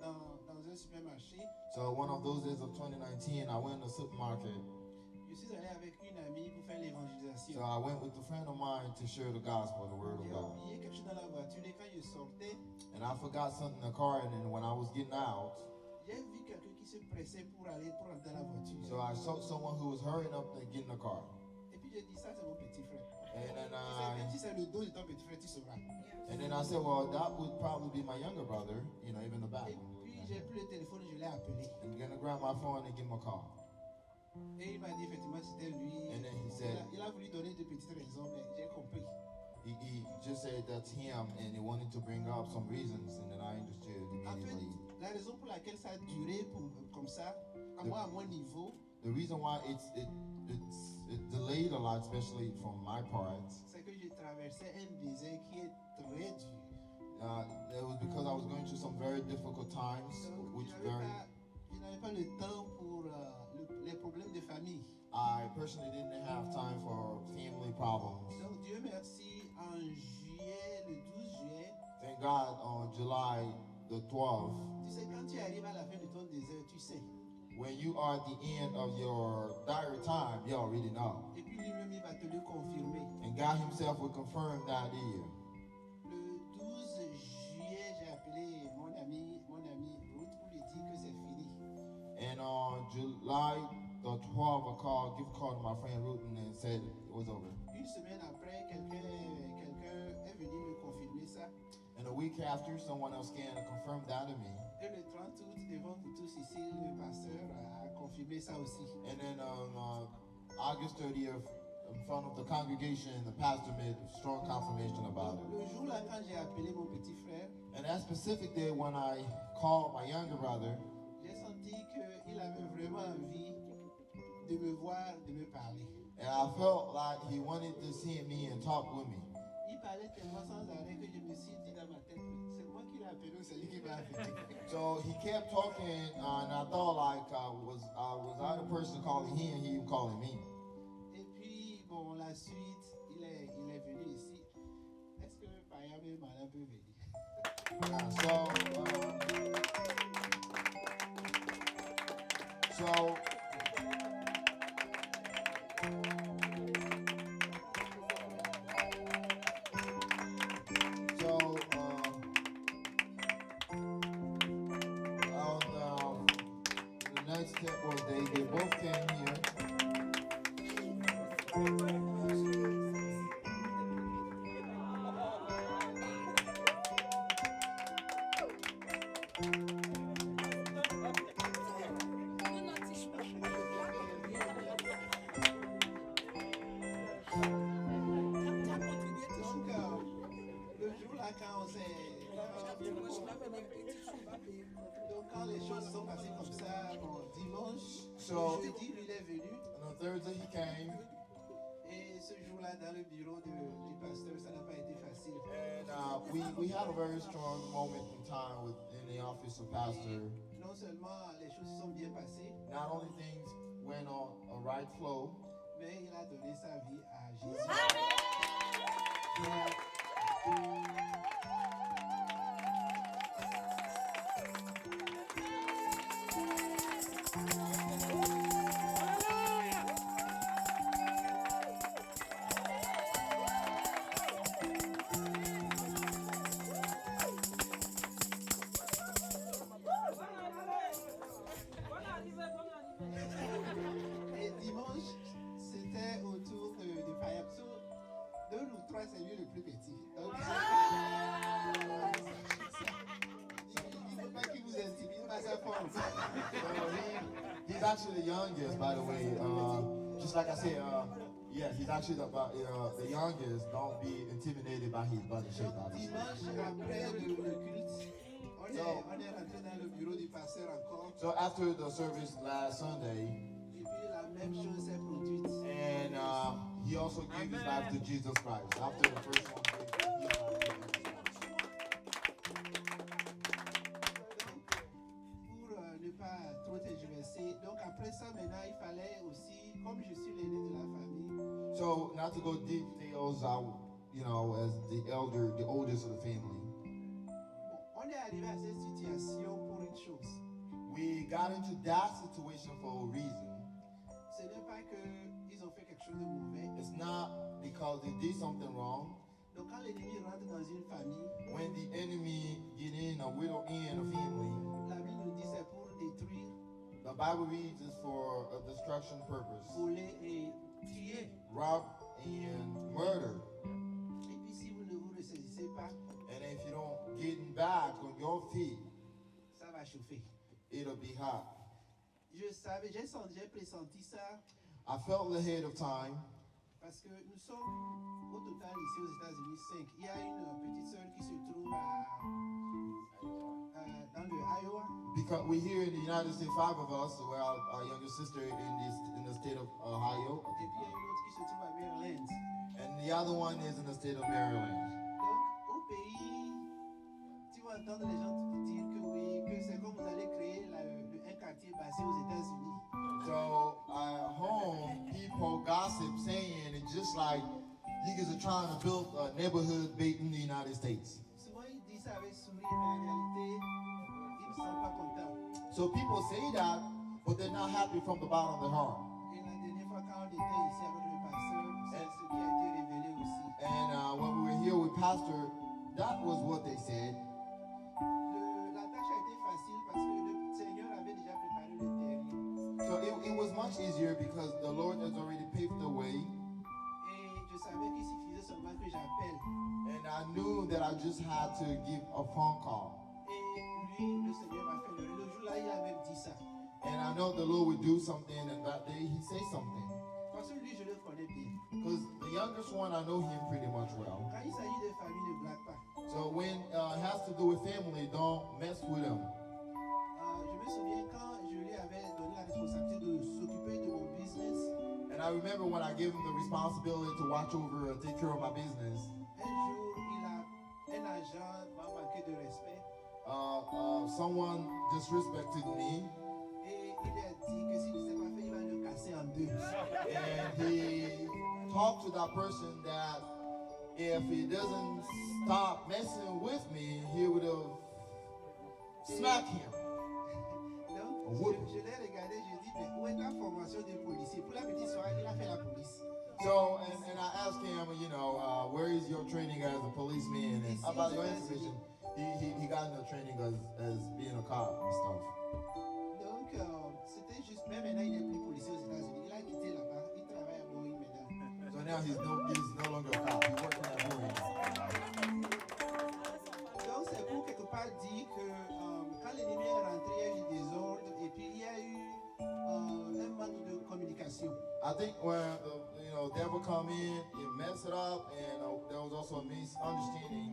un supermarché. So one of those days of 2019, I went to the supermarket. Je suis allé avec une amie pour faire l'évangélisation. So I went with a friend of mine to share the gospel, the word of J'ai God. oublié quelque chose dans la voiture et quand je sortais, And I forgot something in the car, and then when I was getting out, j'ai vu quelqu'un qui se pressait pour rentrer dans la voiture. so I saw someone who was hurrying up to get in the car. Et puis j'ai dit ça c'est mon petit frère. And then Même si c'est le dos de ton petit frère, tu sauras. I said, well, that would probably be my younger brother, even the back. Et puis j'ai pris le téléphone et je l'ai appelé. And I'm gonna grab my phone and give him a call. Et il m'a dit effectivement c'était lui. And then he said- Il a voulu donner de petites raisons, mais j'ai compris. He just said that's him, and he wanted to bring up some reasons, and then I understood En fait, immediately. la raison pour laquelle ça a duré comme ça, à moi, à mon niveau, The reason why it delayed a lot, especially from my part, c'est que je traversais un désert qui est très dur. It was because I was going through some very difficult times, Donc, which je n'avais pas le temps pour les problèmes de famille. I personally didn't have time for family problems. Donc Dieu merci, en juillet, le 12 juillet, Thank God on July the 12th, tu sais, quand tu arrives à la fin de ton désert, tu sais. when you are at the end of your diary time, you already know. Et puis lui-même, il va te le confirmer. And God Himself will confirm that year. Le 12 juillet, j'ai appelé mon ami Ruth pour lui dire que c'est fini. And on July the 12th, I give a call to my friend Ruton and said it was over. Une semaine après, quelqu'un est venu me confirmer ça. And a week after, someone else came and confirmed that to me. Et le 30 août, devant vous tous ici, le pasteur a confirmé ça aussi. And then on August 30th, in front of the congregation, the pastor made strong confirmation about it. Le jour là, quand j'ai appelé mon petit frère, And that specific day when I called my younger brother, j'ai senti qu'il avait vraiment envie de me voir, de me parler. and I felt like he wanted to see me and talk with me. Il parlait tellement sans arrêt que je me suis dit dans ma tête, c'est moi qui l'ai appelé ou c'est lui qui m'a appelé. So he kept talking, and I thought like was I the person calling him, he calling me. Et puis, bon, la suite, il est venu ici. Est-ce que Paya même Madame peut venir? So the next step was they both came here. Donc, le jour là, quand on s'est. Donc, quand les choses sont passées comme ça, bon, dimanche, So- jeudi, lui, il est venu. And on Thursday he came, Et ce jour-là, dans le bureau du pasteur, ça n'a pas été facile. and we had a very strong moment in time in the office of pastor. Non seulement les choses se sont bien passées, Not only things went on a right flow, mais il a donné sa vie à Jésus. Et dimanche, c'était autour du Fayabso. 2 ou 3, c'est lui le plus petit. Donc, il ne faut pas qu'il vous intimide, pas sa forme. so he's actually the youngest, by the way. Just like I said, yeah, he's actually the youngest. Don't be intimidated by his body shape, obviously. Dimanche, après le culte, on est rentré dans le bureau du pasteur encore. So after the service last Sunday, Et puis la même chose s'est produite. and he also gave his life to Jesus Christ. After the first one, he gave his life to Jesus Christ. Donc, pour ne pas trop tergiverser, donc après ça, maintenant, il fallait aussi, comme je suis l'aîné de la famille, So not to go details out, as the oldest of the family, on est arrivé à cette situation pour une chose. we got into that situation for a reason. Ce n'est pas qu'ils ont fait quelque chose de mauvais. It's not because they did something wrong. Donc quand l'ennemi rentre dans une famille, When the enemy get in or will in a family, la Bible nous dit c'est pour détruire, the Bible reads is for a destruction purpose, voler et tuer. rob and murder. Et puis si vous ne vous ressaisissez pas, And if you don't get back on your feet, ça va chauffer. it'll be hot. Je savais, j'ai pressenti ça I felt ahead of time parce que nous sommes au total ici aux États-Unis 5. Il y a une petite sœur qui se trouve dans le Iowa. because we're here in the United States, 5 of us, so our younger sister in the state of Ohio. Et puis il y a une autre qui se trouve à Maryland. and the other one is in the state of Maryland. Donc, au pays, tu vas entendre les gens dire que oui, que c'est comme vous allez créer un quartier basé aux États-Unis. So at home, people gossip saying it's just like niggas are trying to build a neighborhood based in the United States. Souvent, ils disent ça avec sourire, mais en réalité, ils ne sont pas contents. So people say that, but they're not happy from the bottom of their heart. Et la dernière fois, quand on était ici avec le pasteur, c'est ce qui a été révélé aussi. And when we were here with Pastor, that was what they said. La tâche a été facile parce que le Seigneur avait déjà préparé le terrain. So it was much easier because the Lord has already paved the way. Et je savais qu'il suffisait seulement que j'appelle. And I knew that I just had to give a phone call. Et lui, le Seigneur m'a fait le jour-là, il a même dit ça. And I know the Lord would do something, and that day He'd say something. Parce que lui, je le connais bien. Because the youngest one, I know him pretty much well. Quand il s'agit de famille, ne blague pas. So when it has to do with family, don't mess with him. Je me souviens quand je lui avais donné la responsabilité de s'occuper de mon business. And I remember when I gave him the responsibility to watch over and take care of my business. Un jour, un agent m'a manqué de respect. Someone disrespected me. Et il a dit que s'il ne s'est pas fait, il va le casser en deux. And he talked to that person that if he doesn't stop messing with me, he would have smacked him. Donc, je l'ai regardé, je dis, mais où est ta formation de policier? Pour la petite soirée, il a fait la police. So, and I asked him, you know, where is your training as a policeman and about your information? He got into training as being a cop and stuff. Donc, c'était juste, même maintenant, il n'est plus policier aux États-Unis. Il a quitté là-bas, il travaille à Boeing maintenant. So now he's no longer a cop. He's working at Boeing. Donc, c'est pour quelque part dire que quand l'ennemi est rentré, il y a eu des désordres et puis il y a eu un manque de communication. I think when the devil come in, it mess it up, and there was also a misunderstanding.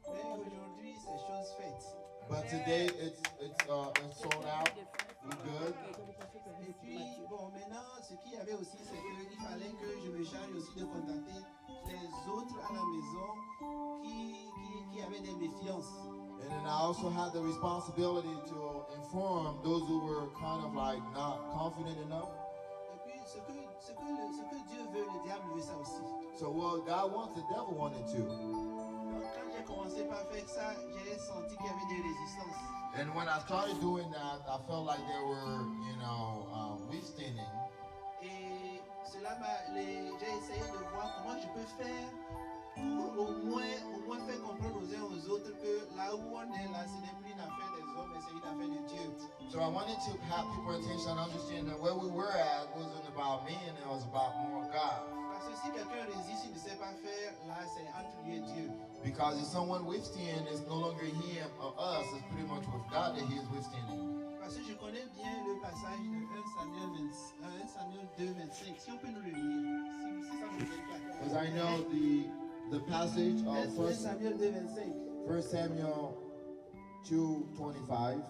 Mais aujourd'hui, c'est chose faite. But today it's sold out. We're good. Et puis, bon, maintenant, ce qu'il y avait aussi, c'est qu'il fallait que je me charge aussi de contacter les autres à la maison qui avaient des méfiances. And then I also had the responsibility to inform those who were kind of like not confident enough. Et puis, ce que Dieu veut, le diable veut ça aussi. So what God wants, the devil wanted to. Donc, quand j'ai commencé par faire ça, j'ai senti qu'il y avait des résistances. And when I started doing that, I felt like there were, withstanding. Et cela j'ai essayé de voir comment je peux faire pour au moins faire comprendre aux uns aux autres que là où on est là, ce n'est plus une affaire des hommes, mais c'est une affaire de Dieu. So I wanted to have people attention and understand that where we were at wasn't about me, and it was about more God. Parce que si quelqu'un résiste, il ne sait pas faire, là c'est entre lui et Dieu. Because if someone withstand, it's no longer him or us, it's pretty much with God that he is withstanding. Parce que je connais bien le passage de 1 Samuel 2, 25. Si on peut nous le lire, si ça vous gêne pas. Because I know the passage of 1 Samuel 2, 25. 1 Samuel 2:25.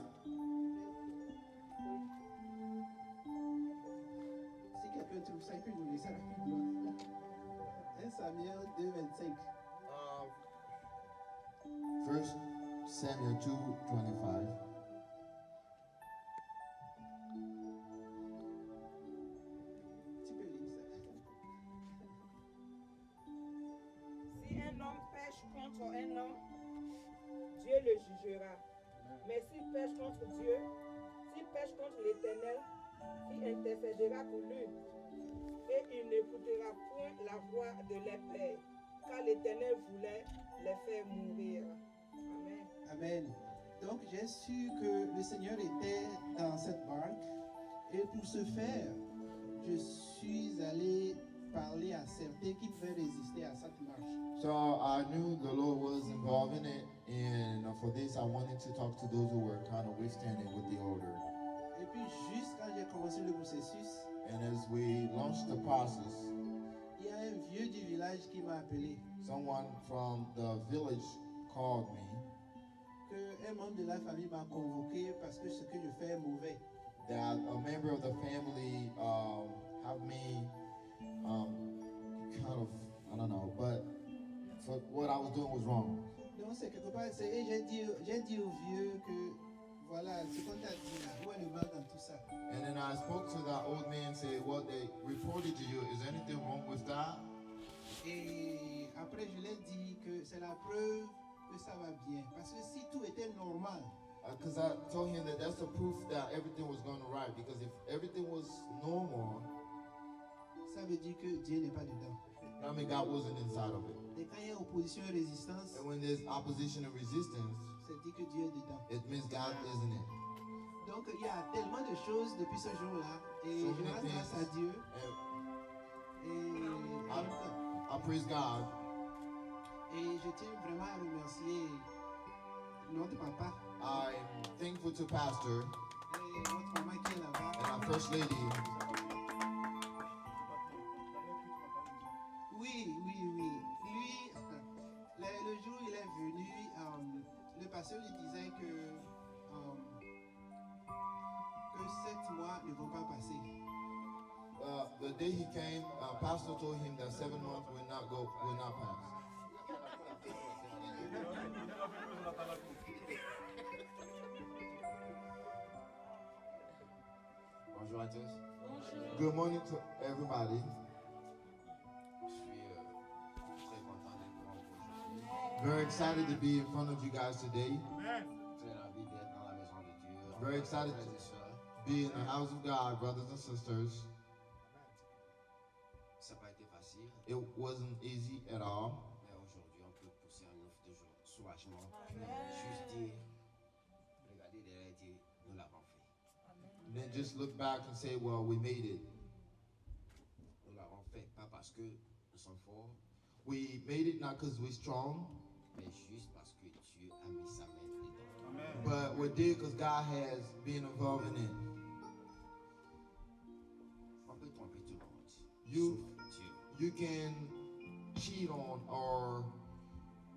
Si quelqu'un trouve ça, il peut nous laisser rapidement. 1 Samuel 2, 25. 1 Samuel 2:25. Tu peux lire ça. Si un homme pêche contre un homme, Dieu le jugera. Mais s'il pêche contre Dieu, s'il pêche contre l'Éternel, il intercédera pour lui. Et il n'écoutera point la voix de leurs pères, car l'Éternel voulait les faire mourir. Amen. Amen. Donc j'ai su que le Seigneur était dans cette barque. Et pour ce faire, je suis allé parler à certains qui pouvaient résister à cette marche. So I knew the Lord was involved in it, and for this I wanted to talk to those who were kind of withstanding with the order. Et puis juste quand j'ai commencé le processus, And as we launched the process, il y a un vieux du village qui m'a appelé. someone from the village called me Que un membre de la famille m'a convoqué parce que ce que je fais est mauvais. that a member of the family have me kind of, I I don't know, but what I was doing was wrong. Donc c'est quelque part, et j'ai dit au vieux que voilà, ce qu'on t'a dit là, où est le mal dans tout ça? And then I spoke to that old man, said, "What they reported to you, is anything wrong with that?" Et après je lui ai dit que c'est la preuve que ça va bien. Parce que si tout était normal, Because I told him that that's the proof that everything was going right. Because if everything was normal, ça veut dire que Dieu n'est pas dedans. I mean, God wasn't inside of it. Et quand il y a opposition et résistance, And when there's opposition and resistance, c'est dit que Dieu est dedans. it means God isn't it. Donc il y a tellement de choses depuis ce jour-là. Et So je many rends things. grâce à Dieu. And Et I praise God. Et je tiens vraiment à remercier notre papa I'm thankful to Pastor et notre maman qui est là-bas. and our First Lady. Oui. Lui, le jour où il est venu, le pasteur lui disait que 7 mois ne vont pas passer. The day he came, Pastor told him that 7 months will not pass. Bonjour à tous. Good morning to everybody. Je suis très content d'être devant vous aujourd'hui. Very excited to be in front of you guys today. Très ravi d'être dans la maison de Dieu. Very excited Frères to et sœurs, be in the house of God, brothers and sisters. ça n'a pas été facile, It wasn't easy at all. mais aujourd'hui on peut pousser un ouf de soulagement. Juste dire, regardez derrière et dire, nous l'avons fait. Then just look back and say, well, we made it. Nous l'avons fait, pas parce que nous sommes forts, We made it not because we're strong, mais juste parce que Dieu a mis sa main dedans. but we did because God has been involved in it. On peut tromper tout le monde, You- sauf Dieu. You can cheat on or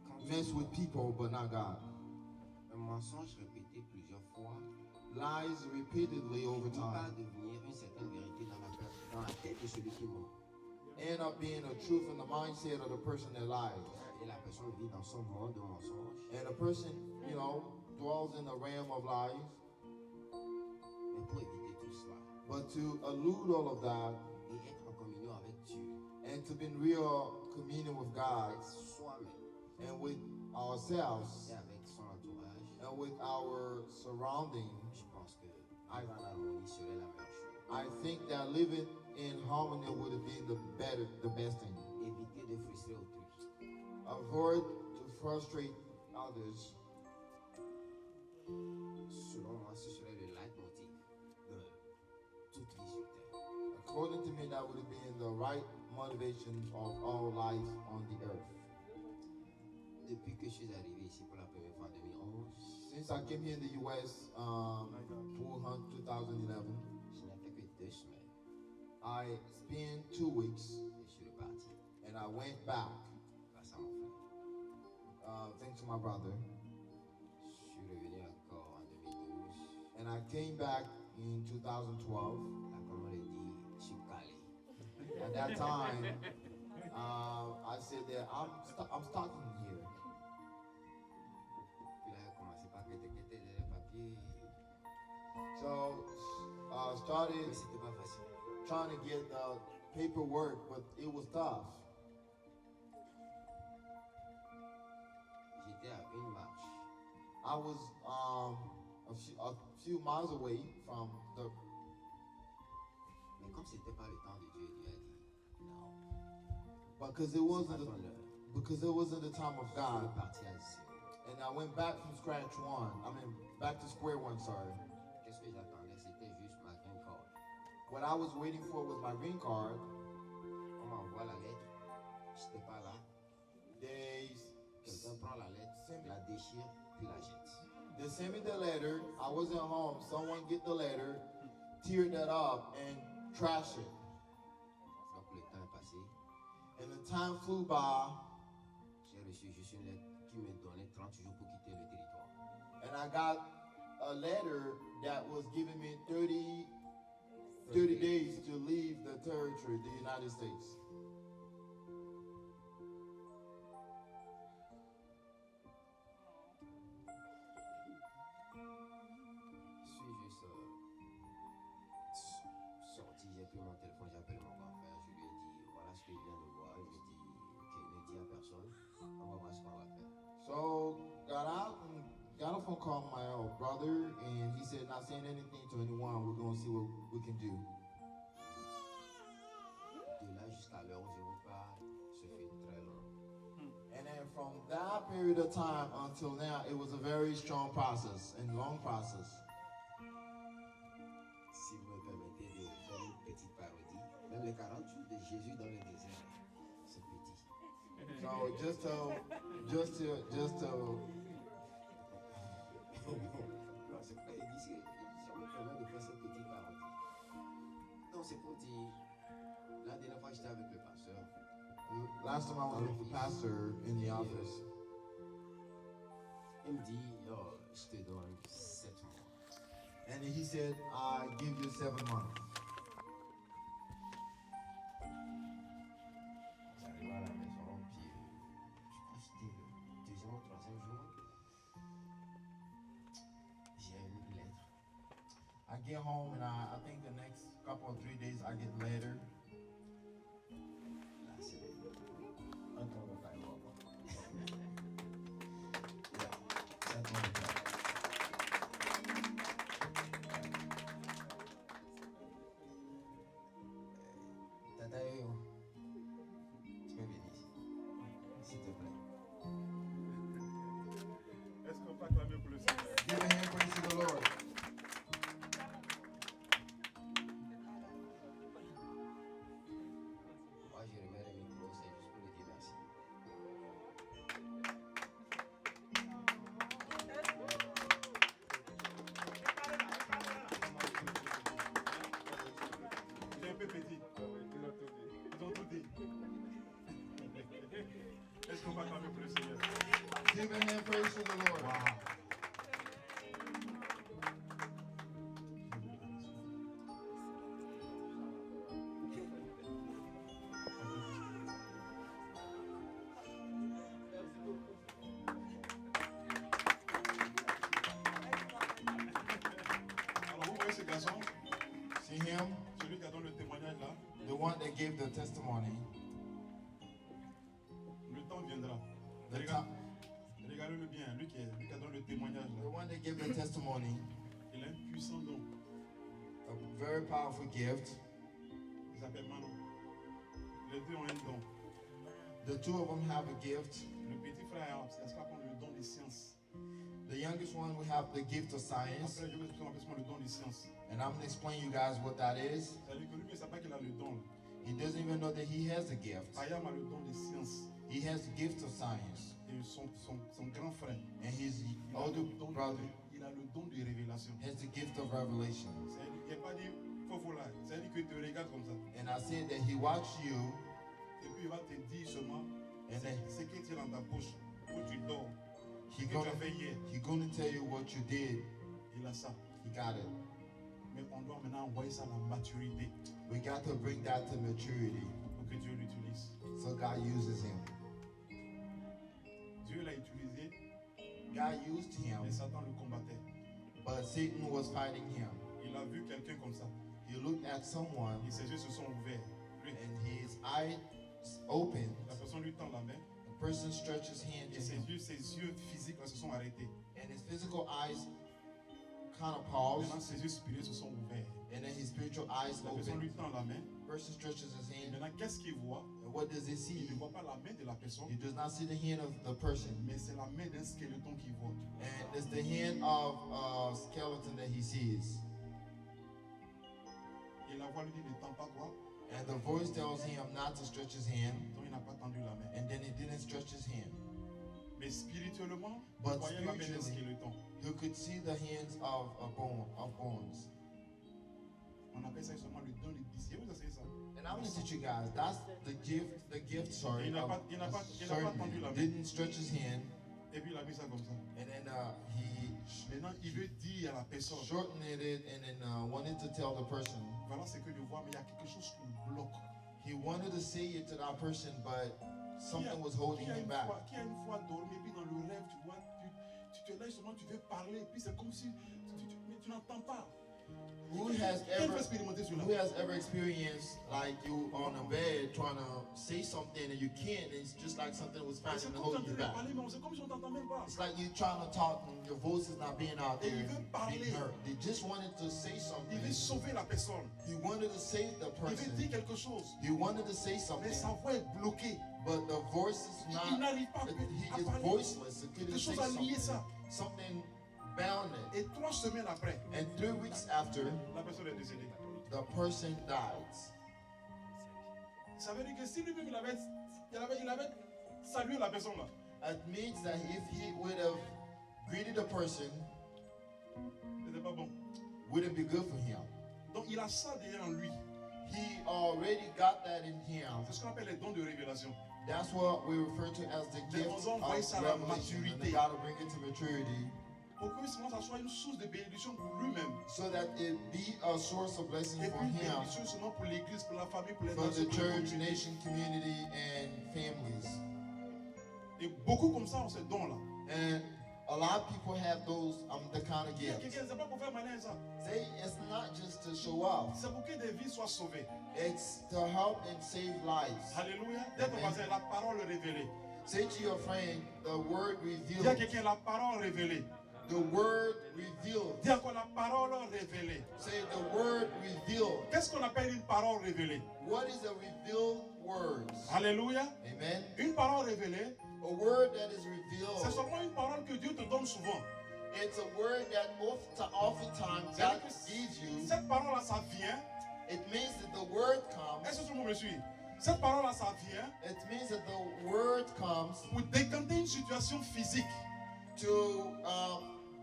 Quand mess with people, but not God. un mensonge répété plusieurs fois Lies repeatedly over finit par time devenir une certaine vérité dans la tête de celui qui ment. end up being a truth in the mindset of the person that lies. Et la personne vit dans son monde de mensonges. And a person, dwells in the realm of lies. Mais pour éviter tout cela But to elude all of that et être en communion avec Dieu, and to be in real communion with God avec soi-même and with ourselves et avec son entourage, and with our surroundings, je pense que vivre en harmonie serait la meilleure chose. I think that living in harmony would have been the best thing. Éviter de frustrer autrui. Avoid to frustrate others. Selon moi, ce serait le leitmotiv de toute vie sur terre. According to me, that would have been the right motivation of all life on the earth. Depuis que je suis arrivé ici pour la première fois en 2011, Since I came here in the U.S. 2011, je n'ai fait que 2 semaines I spent 2 weeks et je suis reparti and I went back, grâce à mon frère. thanks to my brother, Je suis revenu encore en 2012. and I came back in 2012. Là, comme on l'a dit, je suis calé. At that time, I said that I'm starting here. Puis là, il a commencé par quêter les papiers. So, Mais started c'était pas facile. trying to get paperwork, but it was tough. J'étais à une marche. I was a few miles away from the, Mais comme c'était pas le temps de Dieu, Dieu a dit non. because it C'est pas wasn't ton the, heure. because it wasn't the time of Je suis God. reparti à zéro. And I went back from scratch one. I mean, back to square one, sorry. Qu'est-ce que j'attendais? C'était juste ma green card. What I was waiting for was my green card. On m'envoie la lettre. J'étais pas là. They, Quelqu'un prend la lettre, la déchire, puis la jette. they sent me the letter. I wasn't home. Someone get the letter, tear that up, and trash it. Donc le temps est passé. And the time flew by, J'ai reçu juste une lettre qui me donnait 30 jours pour quitter le territoire. and I got a letter that was giving me 30 days to leave the territory, the United States. pris mon téléphone, j'ai appelé mon grand frère. Je lui ai dit, voilà ce que je viens de voir. Il me dit, ok, ne dis à personne. On va voir ce qu'on va faire. So got out and got a phone call from my brother, and he said, not saying anything to anyone. We're gonna see what we can do. De là jusqu'à l'heure où je repars, ce fut très long. And then from that period of time until now, it was a very strong process and long process. Si vous me permettez de faire une petite parodie, même les 40 jours de Jésus dans le désert, c'est petit. So just to Non, c'est pas édité. Ça me permet de faire cette petite parodie. Donc c'est pour dire, la dernière fois j'étais avec le pasteur. last time I was with the pastor in the office, Il me dit, oh, je te donne 7 mois. and he said, I give you 7 months. J'arrive à la maison, puis je crois que c'était le deuxième ou troisième jour. J'ai une lettre. I get home, and I think the next couple of 3 days I get later. Là, c'est un temps de faire voir. That's what it is. Tata Yo, tu me bénis, s'il te plaît. Est-ce qu'on peut acclamer pour le Seigneur? Give a hand praise to the Lord. Moi, je remets le micro, c'est juste pour lui dire merci. Il est un peu petit. Ils ont tout dit. Est-ce qu'on peut acclamer pour le Seigneur? Give a hand praise to the Lord. Wow. Alors vous voyez ce garçon, See him? celui qui a donné le témoignage là, The one that gave the testimony. le temps viendra. The, Regardez-le bien, lui qui a donné le témoignage the là, one that gave the testimony, il a un puissant don. a very powerful gift. Il s'appelle Manon. Les deux ont un don. The two of them have a gift. Le petit frère, est-ce qu'on appelle le don des sciences? The youngest one will have the gift of science. Après, je vais expliquer ce qu'on appelle le don des sciences. And I'm going to explain you guys what that is. C'est-à-dire que lui, il ne sait pas qu'il a le don. He doesn't even know that he has a gift. Ayam a le don des sciences. He has the gift of science. Et son grand frère, And his il a older le don brother il a le don de révélation. has the gift of revelation. C'est-à-dire qu'il n'a pas dit faux là. C'est-à-dire qu'il te regarde comme ça. And I said that he watched you, Et puis il va te dire seulement and then ce que tu as dans ta poche, où tu dors, ce he que tu as gonna, fait hier. he gonna tell you what you did. Il a ça. He got it. Mais on doit maintenant envoyer ça à la maturité We got to bring that to maturity pour que Dieu l'utilise. so God uses him. Dieu l'a utilisé, God used him, mais Satan le combattait. but Satan was fighting him. Il a vu quelqu'un comme ça. He looked at someone, Et ses yeux se sont ouverts. Lui, and his eyes opened. la personne lui tend la main. The person stretched his hand Et to him, ses yeux physiques là, se sont arrêtés. and his physical eyes kind of paused, Maintenant, ses yeux spirituels se sont ouverts. and then his spiritual eyes La personne opened. lui tend la main. The person stretches his Et hand, maintenant, qu'est-ce qu'il voit? and what does he Il see? ne voit pas la main de la personne, He does not see the hand of the person, mais c'est la main d'un skeleton qu'il voit. and it's the hand of a skeleton that he sees. Et la voix lui dit, ne tends pas quoi? And the voice tells him not to stretch his hand, Donc il n'a pas tendu la main. and then he didn't stretch his hand. Mais spirituellement, But il voyait la main d'un spiritually, skeleton. you could see the hands of bones. On appelle ça seulement le don des disciples. Vous savez ça? And I'm gonna teach you guys. That's the gift. Sorry, Il n'a of pas- il n'a a pas certain tendu la man. main. Didn't stretch his hand, Et puis il a mis ça comme ça. and then he Maintenant, il veut dire à la personne, shortened it, and then wanted to tell the person. voilà ce que je vois, mais il y a quelque chose qui me bloque. He wanted to say it to that person, but something was holding Qui a him une back. fois- qui a une fois dormi, puis dans le rêve, tu vois, tu te lèves seulement, tu veux parler, puis c'est comme si mais tu n'entends pas. Who Il y has Qui ever peut expérimenter cela? who has ever experienced like you on a bed trying to say something and you can't, and it's just like something was Et fighting c'est to comme hold you j'entends back. parler, mais c'est comme si on t'entend même pas. It's like you trying to talk and your voice is not being out there Et il veut and parler. being heard. They just wanted to say Il something. veut sauver la personne. He wanted to save the Il veut person. dire quelque chose. He wanted to say Mais something, sa voix est bloquée. but the voice is Il not. n'arrive pas He à is parler. voiceless. He couldn't Quelque say chose a lié ça. something. Something bound it. Et 3 semaines après, And 3 weeks after, la personne est décédée. the person died. Ça veut dire que si lui-même il avait salué la personne là, It means that if he would have greeted the person, c'était pas bon. wouldn't be good for him. Donc il a ça déjà en lui. He already got that in him. C'est ce qu'on appelle les dons de révélation. That's what we refer to as the gift on of voit ça à la revelation. And maturité. they got to bring it to maturity Pour que ça soit une source de bénédiction pour lui-même. so that it be a source of blessing Et for puis une him, bénédiction seulement pour l'église, pour la famille, pour les for nations, the pour les church, communautés. nation, community, and families. Et beaucoup comme ça ont ces dons là. And a lot of people have those, the kind of gifts. Quelqu'un, c'est pas pour faire malin ça. It's not just to show off. C'est pour que des vies soient sauvées. It's to help and save lives. Alléluia. Dès qu'on va dire la parole révélée. Say to your friend, the word Dis à revealed. quelqu'un la parole révélée. The word revealed. Dis encore la parole révélée. Say the word revealed. Qu'est-ce qu'on appelle une parole révélée? What is a revealed word? Alléluia. Amen. Une parole révélée, A word that is c'est revealed. seulement une parole que Dieu te donne souvent. It's a word that oftentimes God gives you. Cette parole-là, ça vient. It means that the word comes. Est-ce que tout le monde me suit? Cette parole-là, ça vient It means that the word comes pour décanter une situation physique.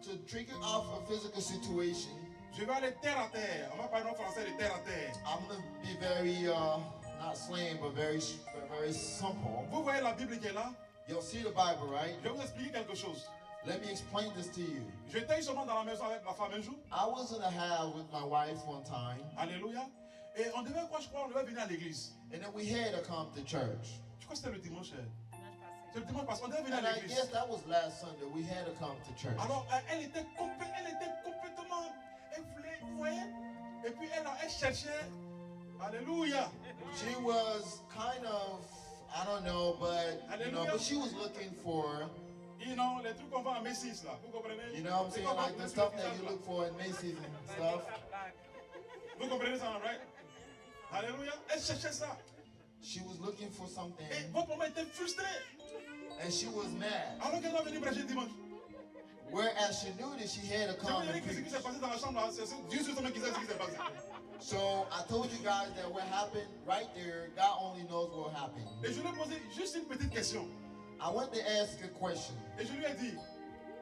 to trigger off a physical situation. Je vais aller terre à terre. On va parler en français de terre à terre. I'm gonna be very not slang, but very simple. Vous voyez la Bible qui est là? You'll see the Bible, right? Je vais vous expliquer quelque chose. Let me explain this to you. J'étais seulement dans la maison avec ma femme un jour. I was in a house with my wife one time, Alléluia. Et on devait quoi, je crois, on devait venir à l'église. and then we had to come to church. Je crois que c'était le dimanche. C'est le dimanche parce qu'on devait venir And à I l'église. guess that was last Sunday. We had to come to church. Alors, elle était complètement efflée, vous voyez? Et puis, elle cherchait. Alléluia. She was kind of, I don't know, but she was looking for, You know, les trucs qu'on vend à Macy's là, vous comprenez? you know what I'm C'est saying, comme like un the truc stuff de that visage, you là. look for in Macy's and stuff. Vous comprenez ça, right? Alléluia. Elle cherchait ça. She was looking for something, Et votre maman était frustrée. and she was mad. Alors qu'elle va venir prêcher dimanche. Whereas she knew that she had to Je come vous dirai and que ce qui preach. s'est passé dans la chambre là, c'est Dieu seul qui sait ce qui s'est passé. So I told you guys that what happened right there, God only knows what happened. Et je lui ai posé juste une petite question. I went to ask a question, Et je lui ai dit,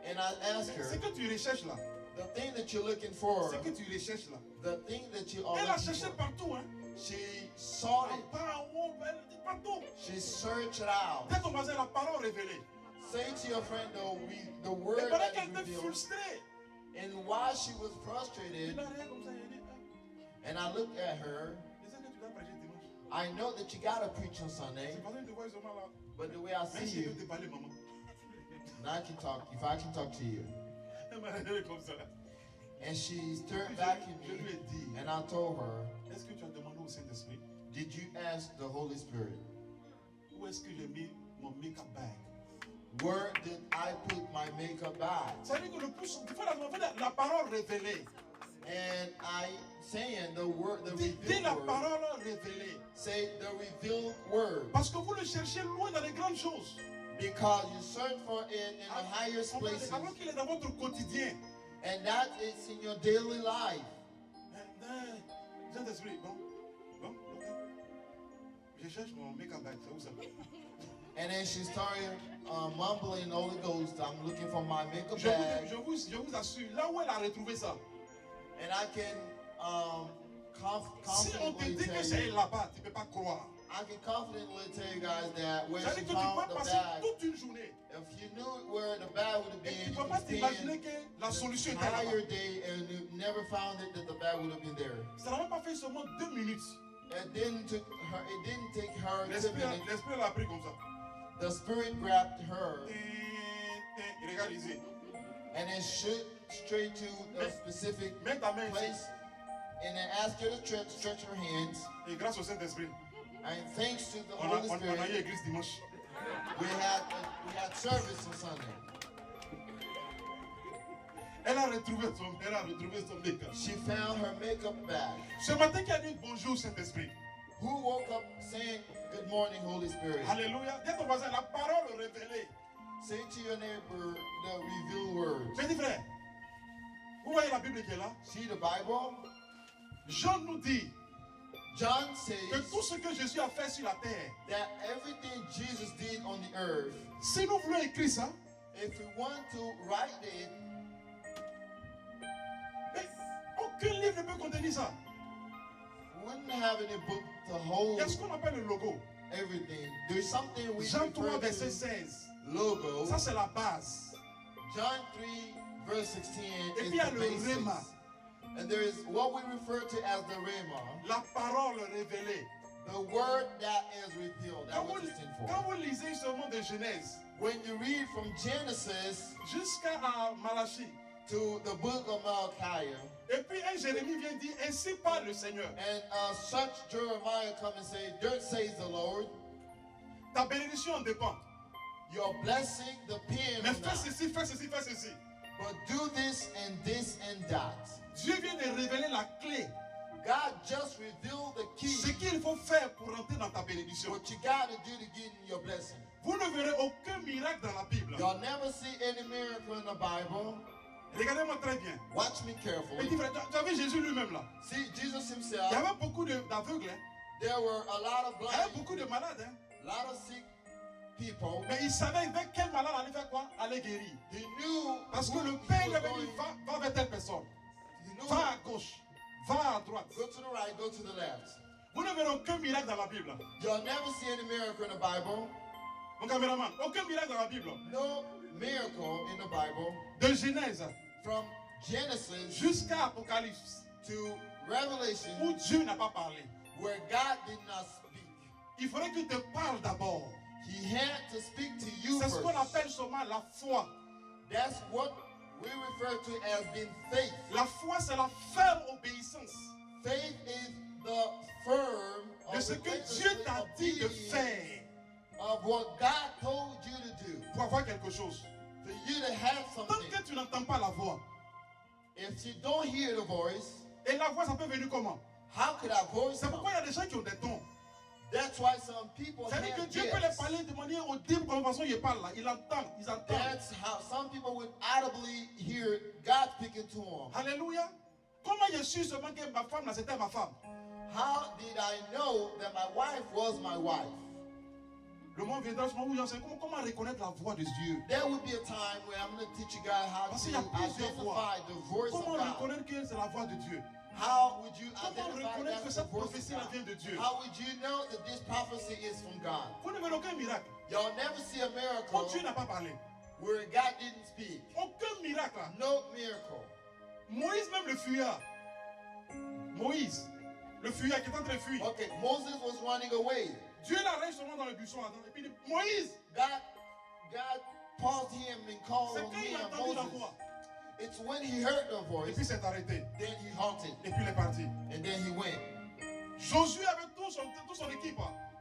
and I asked ce her, que tu recherches là, the thing that you're looking for, ce que tu recherches là. the thing that you are Elle a looking cherché for, partout, hein. she sought En it. bas, en haut, elle était partout. She searched it out. Dès qu'on va dire la parole révélée. Say to your friend, the Et word pendant that qu'elle is était revealed. frustrée, And while she was il frustrated, a rien comme ça, il a dit, ah, and I looked at her, je sais que tu dois prêcher dimanche. I know that you gotta preach on Sunday, C'est parce que je te vois seulement là. but the way I Même see si je you, peux te parler, maman. and I can talk, if I can talk to you. Elle m'a regardé comme ça. And she turned Je back at lui me, ai dit, and I told her, est-ce que tu as demandé au Saint-Esprit did you ask the Holy Spirit? où est-ce que j'ai mis mon make-up bag? Where did I put my makeup bag? Ça veut dire que le plus, il faut la parole révélée. And I saying the word, the Dis revealed la word. parole révélée. Say the revealed word. Parce que vous le cherchez loin dans les grandes choses. Because you search for it in the highest places. Alors qu'il est dans votre quotidien. And that is in your daily life. Saint-Esprit, bon, ok. Je cherche mon make-up bag, c'est où ça? And then she started mumbling in the Holy Ghost, I'm looking for my makeup bag. Je vous assure, là où elle a retrouvé ça, And I can si on te confidently dit que tell c'est you, là-bas, tu ne peux pas croire. I can confidently tell you guys that where Ça she veut dire que tu found peux the passer bag, toute une journée if you knew where the bag would have et been, tu ne you peux pas could t'imaginer spend que la the solution était là-bas. entire day and you never found it that the bag would have been there. Ça n'a même pas fait seulement 2 minutes. It didn't take her 2 minutes. L'esprit l'a pris comme ça. The Spirit grabbed her Regarde ici. and then shoot straight to a specific Mets ta main ici. place And I ask you to stretch your hands. Et grâce au Saint-Esprit, And thanks to the on Holy a eu Spirit, église dimanche. we had service on Sunday. Elle a retrouvé son make-up. She found her makeup bag. Ce matin, qui a dit bonjour Saint-Esprit. Who woke up saying, "Good morning, Holy Spirit"? Alléluia. Dis à ton voisin, la parole révélée. Say to your neighbor the revealed words. Petit frère, vous voyez la Bible qui est là? See the Bible? Jean nous dit John que says tout ce que Jésus a fait sur la terre, that everything Jesus did on the earth, si nous voulons écrire ça, if we want to write it, mais aucun livre ne peut contenir ça. we wouldn't have any book to hold Qu'est-ce qu'on appelle le logo? everything. There's something we Jean 3, refer verset to 16. logo. Ça, c'est la base. John 3, verse 16 Et is puis il y a the le basics. rhéma, And there is what we refer to as the rhema, la parole révélée. the word that is revealed, that Quand what vous, it's in quand for. vous lisez seulement de Genèse When you read from Genesis jusqu'à Malachie, to the book of Malachi, et puis un Jérémie vient dire, ainsi parle le Seigneur. and such Jeremiah come and say, "Thus says the Lord," Ta bénédiction en dépend. your blessing depends Mais on fais that. ceci, fais ceci, fais ceci. But do this and that. Dieu vient de révéler la clé. God just revealed the Ce key. qu'il faut faire pour rentrer dans ta bénédiction. What you got to do to get in your blessing. Vous ne verrez aucun miracle dans la Bible. You'll never see any miracle in the Bible. Regardez-moi très bien. Watch me carefully. Petit frère, tu as vu Jésus lui-même là. See, Jesus Il y himself, avait beaucoup d'aveugles, hein. there were a lot of Il y avait blind, beaucoup de malades. Hein. a lot of sick people. Mais il savait avec quel malade allait faire quoi? Aller guérir. He knew Parce que who le he Père was lui avait going. dit, va vers telle personne. He knew, Va à gauche. Va à droite. go to the right, go to the left. Vous ne verrez aucun miracle dans la Bible. You'll never see any miracle in the Bible. Mon caméraman, aucun miracle dans la Bible. No miracle in the Bible. De Genèse From Genesis jusqu'à Apocalypse, to Revelation, où Dieu n'a pas parlé. where God did not speak. Il faudrait qu'il te parle d'abord. He had to speak to you C'est ce qu'on first. appelle seulement la foi. That's what we refer to as being faith. La foi, c'est la ferme obéissance Faith is the firm de of ce que the Dieu t'a dit de obedience faire of what God told you to do. pour avoir quelque chose. For you to have Tant something. que tu n'entends pas la voix, If you don't hear the voice, et la voix, ça peut venir comment? how could that voice C'est come? pourquoi il y a des gens qui ont des dons. That's why some people C'est-à-dire que have Dieu peut les gifts. parler de manière audible, comme façon il parle là. Ils entendent. That's how some people would audibly hear God speaking to them. Alléluia. Comment je suis seulement que ma femme là, c'était ma femme? How did I know that my wife was my wife? Le moment viendra, ce moment où j'enseigne comment reconnaître la voix de Dieu. There will be a time where I'm going to teach you guys how Parce to qu'il y a plusieurs identify the voice of Comment God. reconnaître que c'est la voix de Dieu? How would you Comment identify reconnaître que that's the cette voice of prophétie là God? vient de Dieu? How would you know that this prophecy is from God? Vous ne verrez aucun miracle. Y'all never see a Quand miracle Dieu n'a pas parlé. where God didn't speak. Aucun miracle là. No miracle. Moïse, même le fuyard. Moïse, le fuyard qui est en train de fuir. Okay, Moses was running away. Dieu l'arrête seulement dans le buisson. Et puis il dit, Moïse, God paused him and called c'est on quand il a him, entendu la Moses. voix. It's when he heard the Et voice, puis s'est arrêté. then he halted, Et puis il est parti. and then he went. Josué avec toute son équipe.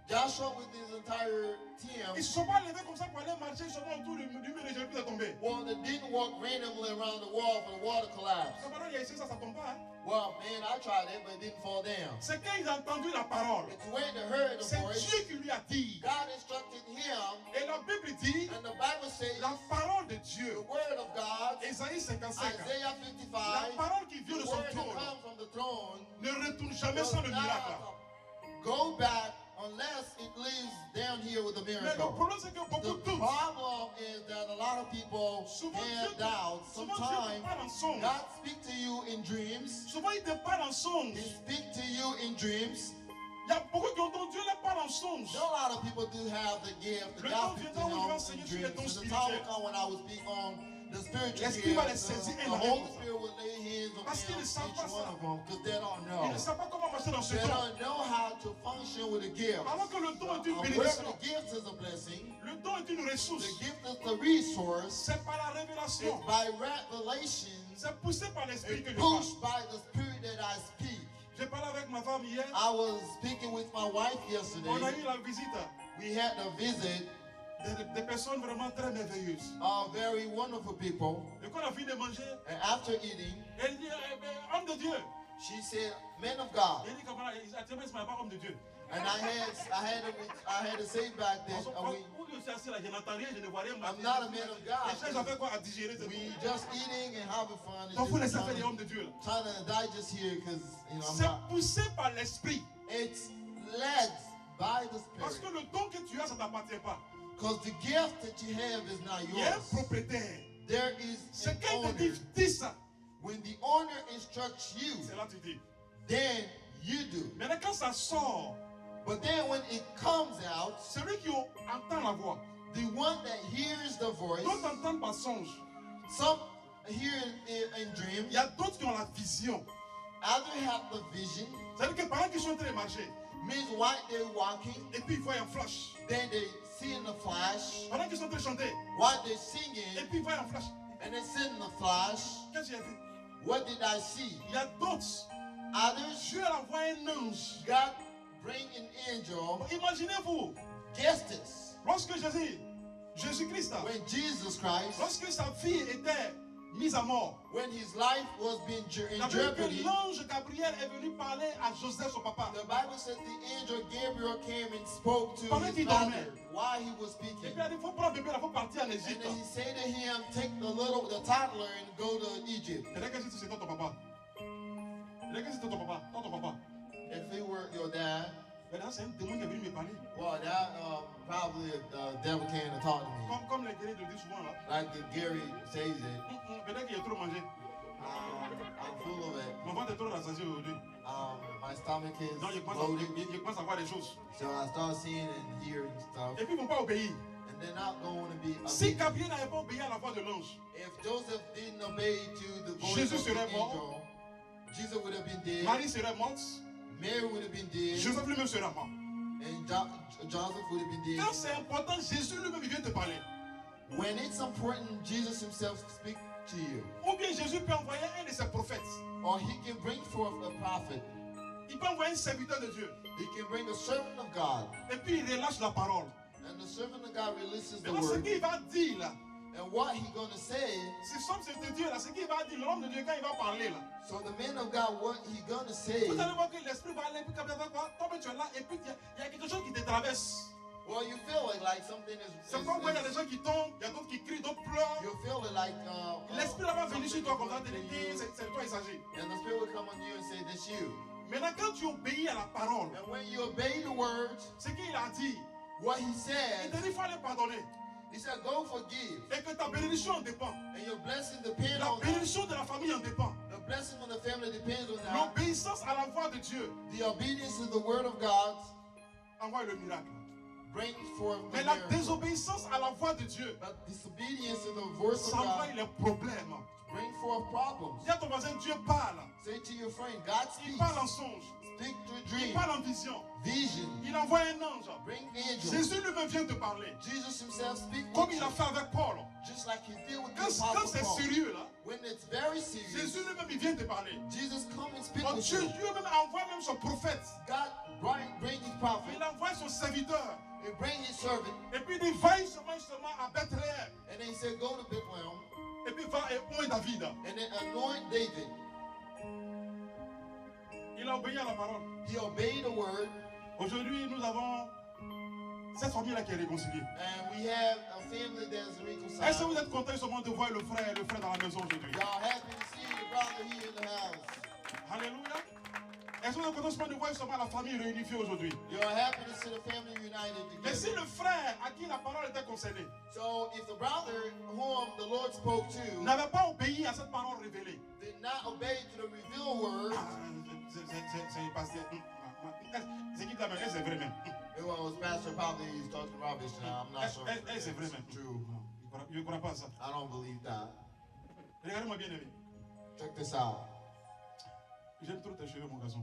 Joshua with his entire team, Ils ne se sont pas levés comme ça pour aller marcher seulement autour du mur et Jérusalem est tombé. well, they didn't walk randomly around the wall for the wall to collapse. Cependant, il y a ici, ça ne tombe pas. Hein? Well, man, I tried it, but it didn't fall down. C'est quand ils ont entendu la parole. It's when they heard the C'est voice, Dieu qui lui a dit. God instructed him, Et la Bible dit, and the Bible says, la parole de the Dieu. word of God, Isaïe 55. Isaiah La 55, parole qui vient de the son word that trône comes from the throne, ne retourne jamais does sans le not miracle. go back unless it leaves down here with a Mais le miracle. problème, c'est que The beaucoup doutent. problem is that a lot of people Souvent, have doubts. souvent Dieu te Sometimes parle en songe. God speaks to you in dreams. Souvent, il te parle en songe. He speaks to you in dreams. Il y a beaucoup qui ont entendu Dieu les parle en songe. A lot of people do have the gift. The Le God temps speaks to viendra où je vais them enseigner in sur les dreams. dons And the time will spirituels. come when I will speak on the spiritual L'Esprit va les gifts. saisir The un à Holy un. Spirit will lay hands on Parce qu'ils ne them, savent each pas one ça. of them, because they don't Ils know. ne savent pas comment marcher dans ce They don. don't know how to function with a gift. Alors que le don est une Wherever bénédiction. the gift is a blessing, Le don est une ressource. the gift is the resource. C'est par la révélation. It's by revelation, C'est poussé par l'Esprit que it's je parle. pushed by the Spirit that I speak. parlé avec ma femme hier. I was speaking with my wife On a yesterday. eu la visite We had a visit, des personnes vraiment très merveilleuses. very wonderful people. Et quand on a fini de manger, And after eating, elle dit, homme de Dieu. she said, "Men of God." Il dit, comment c'est pas homme de Dieu. And I had to say back then, Où je suis assis là, je n'entends rien, je ne vois rien. I'm not a man of Les gens, God. fait quoi à digérer? We just eating and having fun. Donc, vous And laissez just faire les hommes de Dieu là. trying to digest here because I'm C'est not. poussé par l'esprit. It's led by the Parce que Spirit. le don que tu as, ça ne t'appartient pas. Because the gift that you have is not Il y a un yours. propriétaire. There is C'est an quand il te owner. dit ça, When the owner instructs you, c'est là que tu dis. then you do. Maintenant, quand ça sort, But then when it comes out, celui qui entend la voix, the one that hears the voice, d'autres entendent par songe. some hear in dream, Il y a d'autres qui ont la vision. other have the vision, C'est-à-dire que pendant qu'ils sont en train de marcher, means while they're walking, et puis ils voient un flash. then they see in the flash, Pendant qu'ils sont en train de chanter, while they're et singing, puis ils voient un flash. and they see in the flash, Qu'est-ce que j'ai vu? what did I see? Il y a d'autres. Others, Dieu a envoyé un ange. God bring an angel, Imaginez-vous, justice. lorsque Jésus-Christ, When Jesus Christ, lorsque sa fille était mise à mort, when his life was being in la Bible dit jeopardy, que l'ange Gabriel est venu parler à Joseph, son papa. the Bible said the angel Gabriel came and spoke to Pendant his qu'il father dormait. while he was Et speaking. puis il a dit, il faut prendre le bébé, il faut partir en And Égypte. then he said to him, take the toddler and go to Egypt. Et là, qu'est-ce que c'est ton papa? Et là, qu'est-ce que c'est ton papa? Ton papa. If he were your dad, Maintenant, c'est un démon qui est venu me parler. well, that probably the devil came to talk to me. Comme les guerriers le disent souvent là. Like Gary says it, Peut-être qu'il a trop mangé. I'm full of it. Mon ventre est trop rassasié aujourd'hui. My stomach is Donc, il bloated, commence à voir des choses. so I start seeing and hearing stuff, Et puis, ils ne vont pas obéir. and they're not going to be. Si obedient. Gabriel n'avait pas obéi à la voix de l'ange, If Joseph didn't obey to the voice Jésus of the serait mort. angel, Jesus would have been dead. Marie serait morte, Mary would have been dead. Joseph lui-même serait mort. And Joseph would have been dead. Quand c'est important, Jésus lui-même vient te parler. When it's important, Jesus himself speak to you. Ou bien Jésus peut envoyer un de ses prophètes. Or he can bring forth a prophet. Il peut envoyer un serviteur de Dieu. He can bring a servant of God. Et puis il relâche la parole. And the servant of God releases the Maintenant, ce word. qu'il va dire là, And what he gonna say, c'est somme c'est de Dieu là, ce qu'il va dire, l'homme de Dieu quand il va parler là. so the man of God, what he gonna say, Vous allez voir que l'esprit va aller, puis quand il va voir, toi tu es là, et puis il y a quelque chose qui te traverse. well, you feel like something C'est comme quand il y a des gens qui tombent, il y a d'autres qui crient, d'autres pleurent. you feel it like L'esprit là va venir sur toi comme ça, te something dire, in you, c'est toi il s'agit. and the spirit will come on you and say, that's you. Maintenant, quand tu obéis à la parole, And when you obey the words, ce qu'il a dit, what he il said, te dit qu'il faut aller pardonner. he said, go forgive. Et que ta bénédiction en dépend. And your blessing depends La on that. bénédiction de la famille en dépend. The blessing of the family depends on that. L'obéissance à la voix de Dieu The obedience to the word of God envoie le miracle. brings forth the Mais la miracle. désobéissance à la voix de Dieu But disobedience to the voice of s'envoie God les problèmes. bring forth problems. Dis à ton voisin, Dieu parle. Say to your friend, God Il speaks. parle en songe. Speak to a Il dream, parle en vision. vision. Il envoie un ange. Bring angels. Jésus lui-même vient te parler. Jesus himself speaks Comme with il a you, fait avec Paul. just like he did with the Quand apostle c'est Paul. sérieux là, When it's very serious, Jésus lui-même il vient te parler. Jesus come and speak Donc with Dieu you. lui-même envoie même son prophète. God bring his prophet Il envoie son serviteur. and bring his servant, Et puis il va seulement à Bethléem. and then he said, go to Bethlehem Et puis va et oint David. and then anoint David. Il a obéi à la parole. He obeyed the word, Aujourd'hui, nous avons cette famille-là qui est réconciliée. and we have a family that's Est-ce que reconciled. vous êtes contents seulement de voir le frère dans la maison aujourd'hui? Y'all happy to see your brother here in the house. Alléluia. Est-ce que vous êtes contents seulement de voir seulement la famille réunifiée aujourd'hui? You're happy to see the family united Mais si together. le frère à qui la parole était concernée So if the brother whom the Lord spoke to n'avait pas obéi à cette parole révélée, did not obey to the revealed word, c'est passé. C'est qui t'a même? C'est vrai même. it was Pastor probably he's talking rubbish now. I'm not sure if C'est vrai it's même. true. Je ne crois pas à ça. I don't believe that. Regardez-moi bien aimé. Check this out. J'aime trop tes cheveux, mon garçon.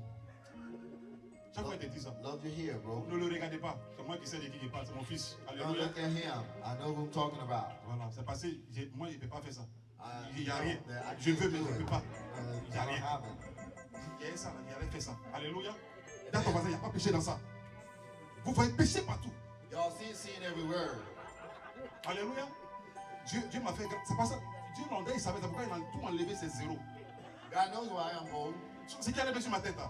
Chaque fois, il te dit ça. Love your hair, bro. Ne le regardez pas. C'est moi qui sais de qui il parle. C'est mon fils. Don't Alléluia. look at him. I know who I'm talking about. Voilà, c'est passé. Moi, il ne peut pas faire ça. I Il n'y a know rien. that I Je veux, can't mais do je ne it. peux pas. I Il n'y a don't rien. have it. Yes. ça, il allait faire ça. Alléluia. Dans ton voisin, il n'y a pas péché dans ça. Vous voyez péché partout. Y'all see sin everywhere. Alléluia. Dieu m'a fait. C'est pas ça. Dieu m'a dit, il savait pourquoi il a tout enlevé, c'est zéro. God knows why I'm old. C'est qu'il a levé sur ma tête. Hein.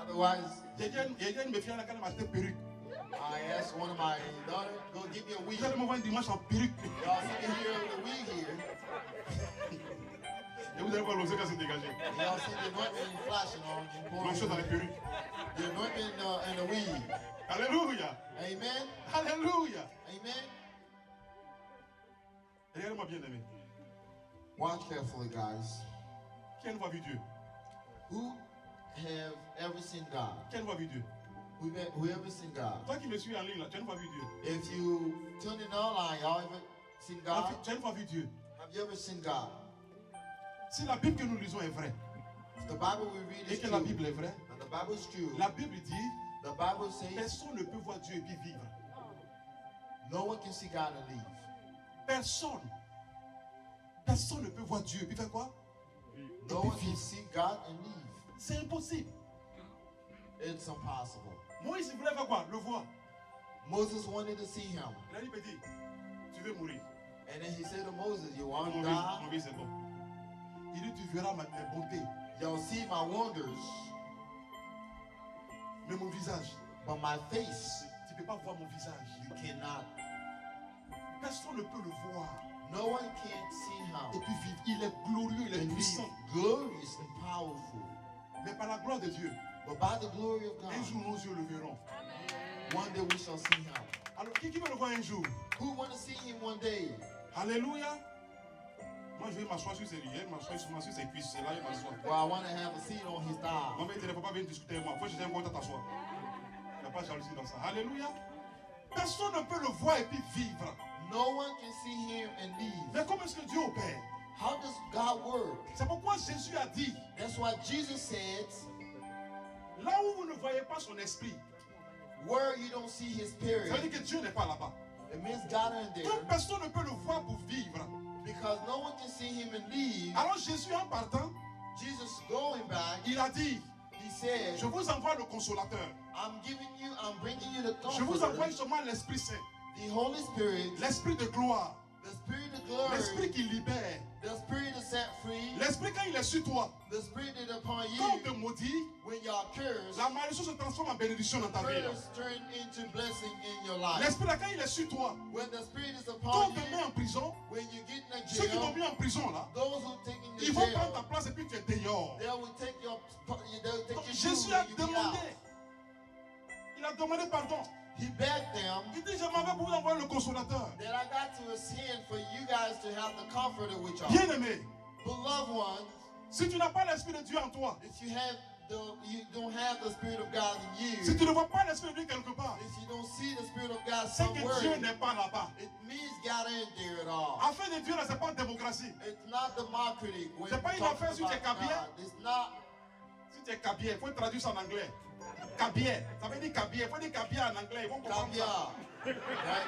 Otherwise, Il y a une me fille à laquelle m'a tête perruque. I asked one of my daughters, go give me a wig. Vous allez me voir un dimanche en perruque. Y'all see me here with a wig here. Et vous allez voir l'osé quand c'est dégagé. And y'all see the anointment flashing on L'onction dans les perruques. the anointment and the wig. Alléluia. Amen. Alléluia. Amen. Regardez-moi bien aimé. Watch carefully, guys. Qui a une fois vu Dieu? Who have ever seen God? Qui a une fois vu Dieu? Who ever seen God? Toi qui me suis en ligne là, tu as une fois vu Dieu? If you tune in online, y'all ever seen God? Tu as une fois vu Dieu? Have you ever seen God? Si la Bible que nous lisons est vraie, If the Bible we read et is que true, la Bible est vraie, and the Bible is true, la Bible dit, the Bible says personne ne peut voir Dieu et puis vivre. no one can see God and leave. Personne. Personne ne peut voir Dieu et puis faire quoi? No one can see God and leave. C'est impossible. It's impossible. Moïse il voulait faire quoi? Le voir. Moses wanted to see him. Il a dit, petit, tu veux mourir. And then he said to Moses, you want to Mon die? vie, c'est bon. Il dit, tu verras mes bontés, You'll see my wonders, mais mon visage. but my face, Tu ne peux pas voir mon visage. you cannot. Personne ne peut le voir No one can see et him. puis vivre. Il est glorieux, il est And puissant. he's glorious and powerful. Mais par la gloire de Dieu, But by the glory of un jour God, nos yeux le verront. one day we shall see him. Alors, qui veut le voir un jour? Who want to see him one day? Alléluia. Moi, je vais m'asseoir sur ses liens, m'asseoir sur ses cuisses. C'est là il m'assoit. Well, I want to have a seat on his thigh. Moi, il ne faut pas venir discuter avec moi. Il faut que je t'aime quand t'assois. Il n'y a pas de jalousie dans ça. Alléluia. Personne ne peut le voir et puis vivre. No one can see him and leave. Mais comment est-ce que Dieu opère? How does God work? C'est pourquoi Jésus a dit, That's why Jesus said, là où vous ne voyez pas son esprit, where you don't see his ça veut spirit, dire que Dieu n'est pas là-bas. it means God ain't there. Donc personne ne peut le voir pour vivre. Because no one can see him and leave. Alors Jésus en partant, Jesus going back, il a dit, he said, je vous envoie le consolateur. I'm bringing you the Je vous envoie comforter, seulement l'Esprit Saint, the Holy Spirit, l'Esprit de gloire, the Spirit of glory, l'Esprit qui libère, the Spirit to set free, l'Esprit quand il est sur toi. the Spirit that upon Quand on you, te maudit, when y'all curse, la malédiction se transforme en bénédiction dans ta vie. curse turn into blessing in your life. L'Esprit là, quand il est sur toi, When the Spirit is quand upon on te met you, en prison, when you get in a ceux qui t'ont jail, mis en prison là, those who take in the ils vont prendre ta jail, place et puis tu es dehors. they will take your Donc, shoes Jésus a and you be out. demandé, il a demandé pardon. He begged them Il dit, je m'en vais pour vous envoyer le consolateur. that I got to ascend for you guys to have the comforter with y'all. Bien-aimé, Beloved ones, si tu n'as pas l'Esprit de Dieu en toi, if you don't have the Spirit of God in si you, tu ne vois pas l'Esprit de Dieu quelque part, if you don't see the Spirit of God c'est que Dieu somewhere, n'est pas là-bas. it means God ain't there at all. Affaire de Dieu là, c'est pas démocratie. It's not democratic when C'est pas you une talk affaire si tu es about Kabien. God. It's not. Si tu es Kabien, il faut traduire ça en anglais. Kabien, ça veut dire Kabien, il faut dire Kabien en anglais, ils vont comprendre ça. Caviar. Right?